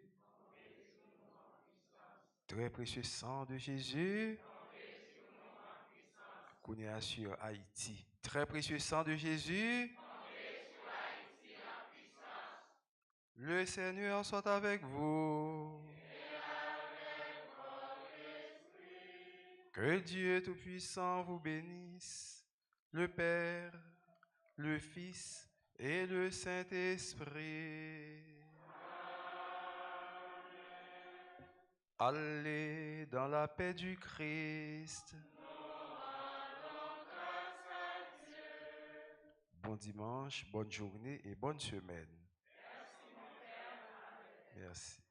très précieux sang de Jésus, qu'on est sur Haïti, très précieux sang de Jésus, le Seigneur soit avec vous. Que Dieu Tout-Puissant vous bénisse, le Père, le Fils et le Saint-Esprit. Allez dans la paix du Christ. Bon dimanche, bonne journée et bonne semaine. Merci.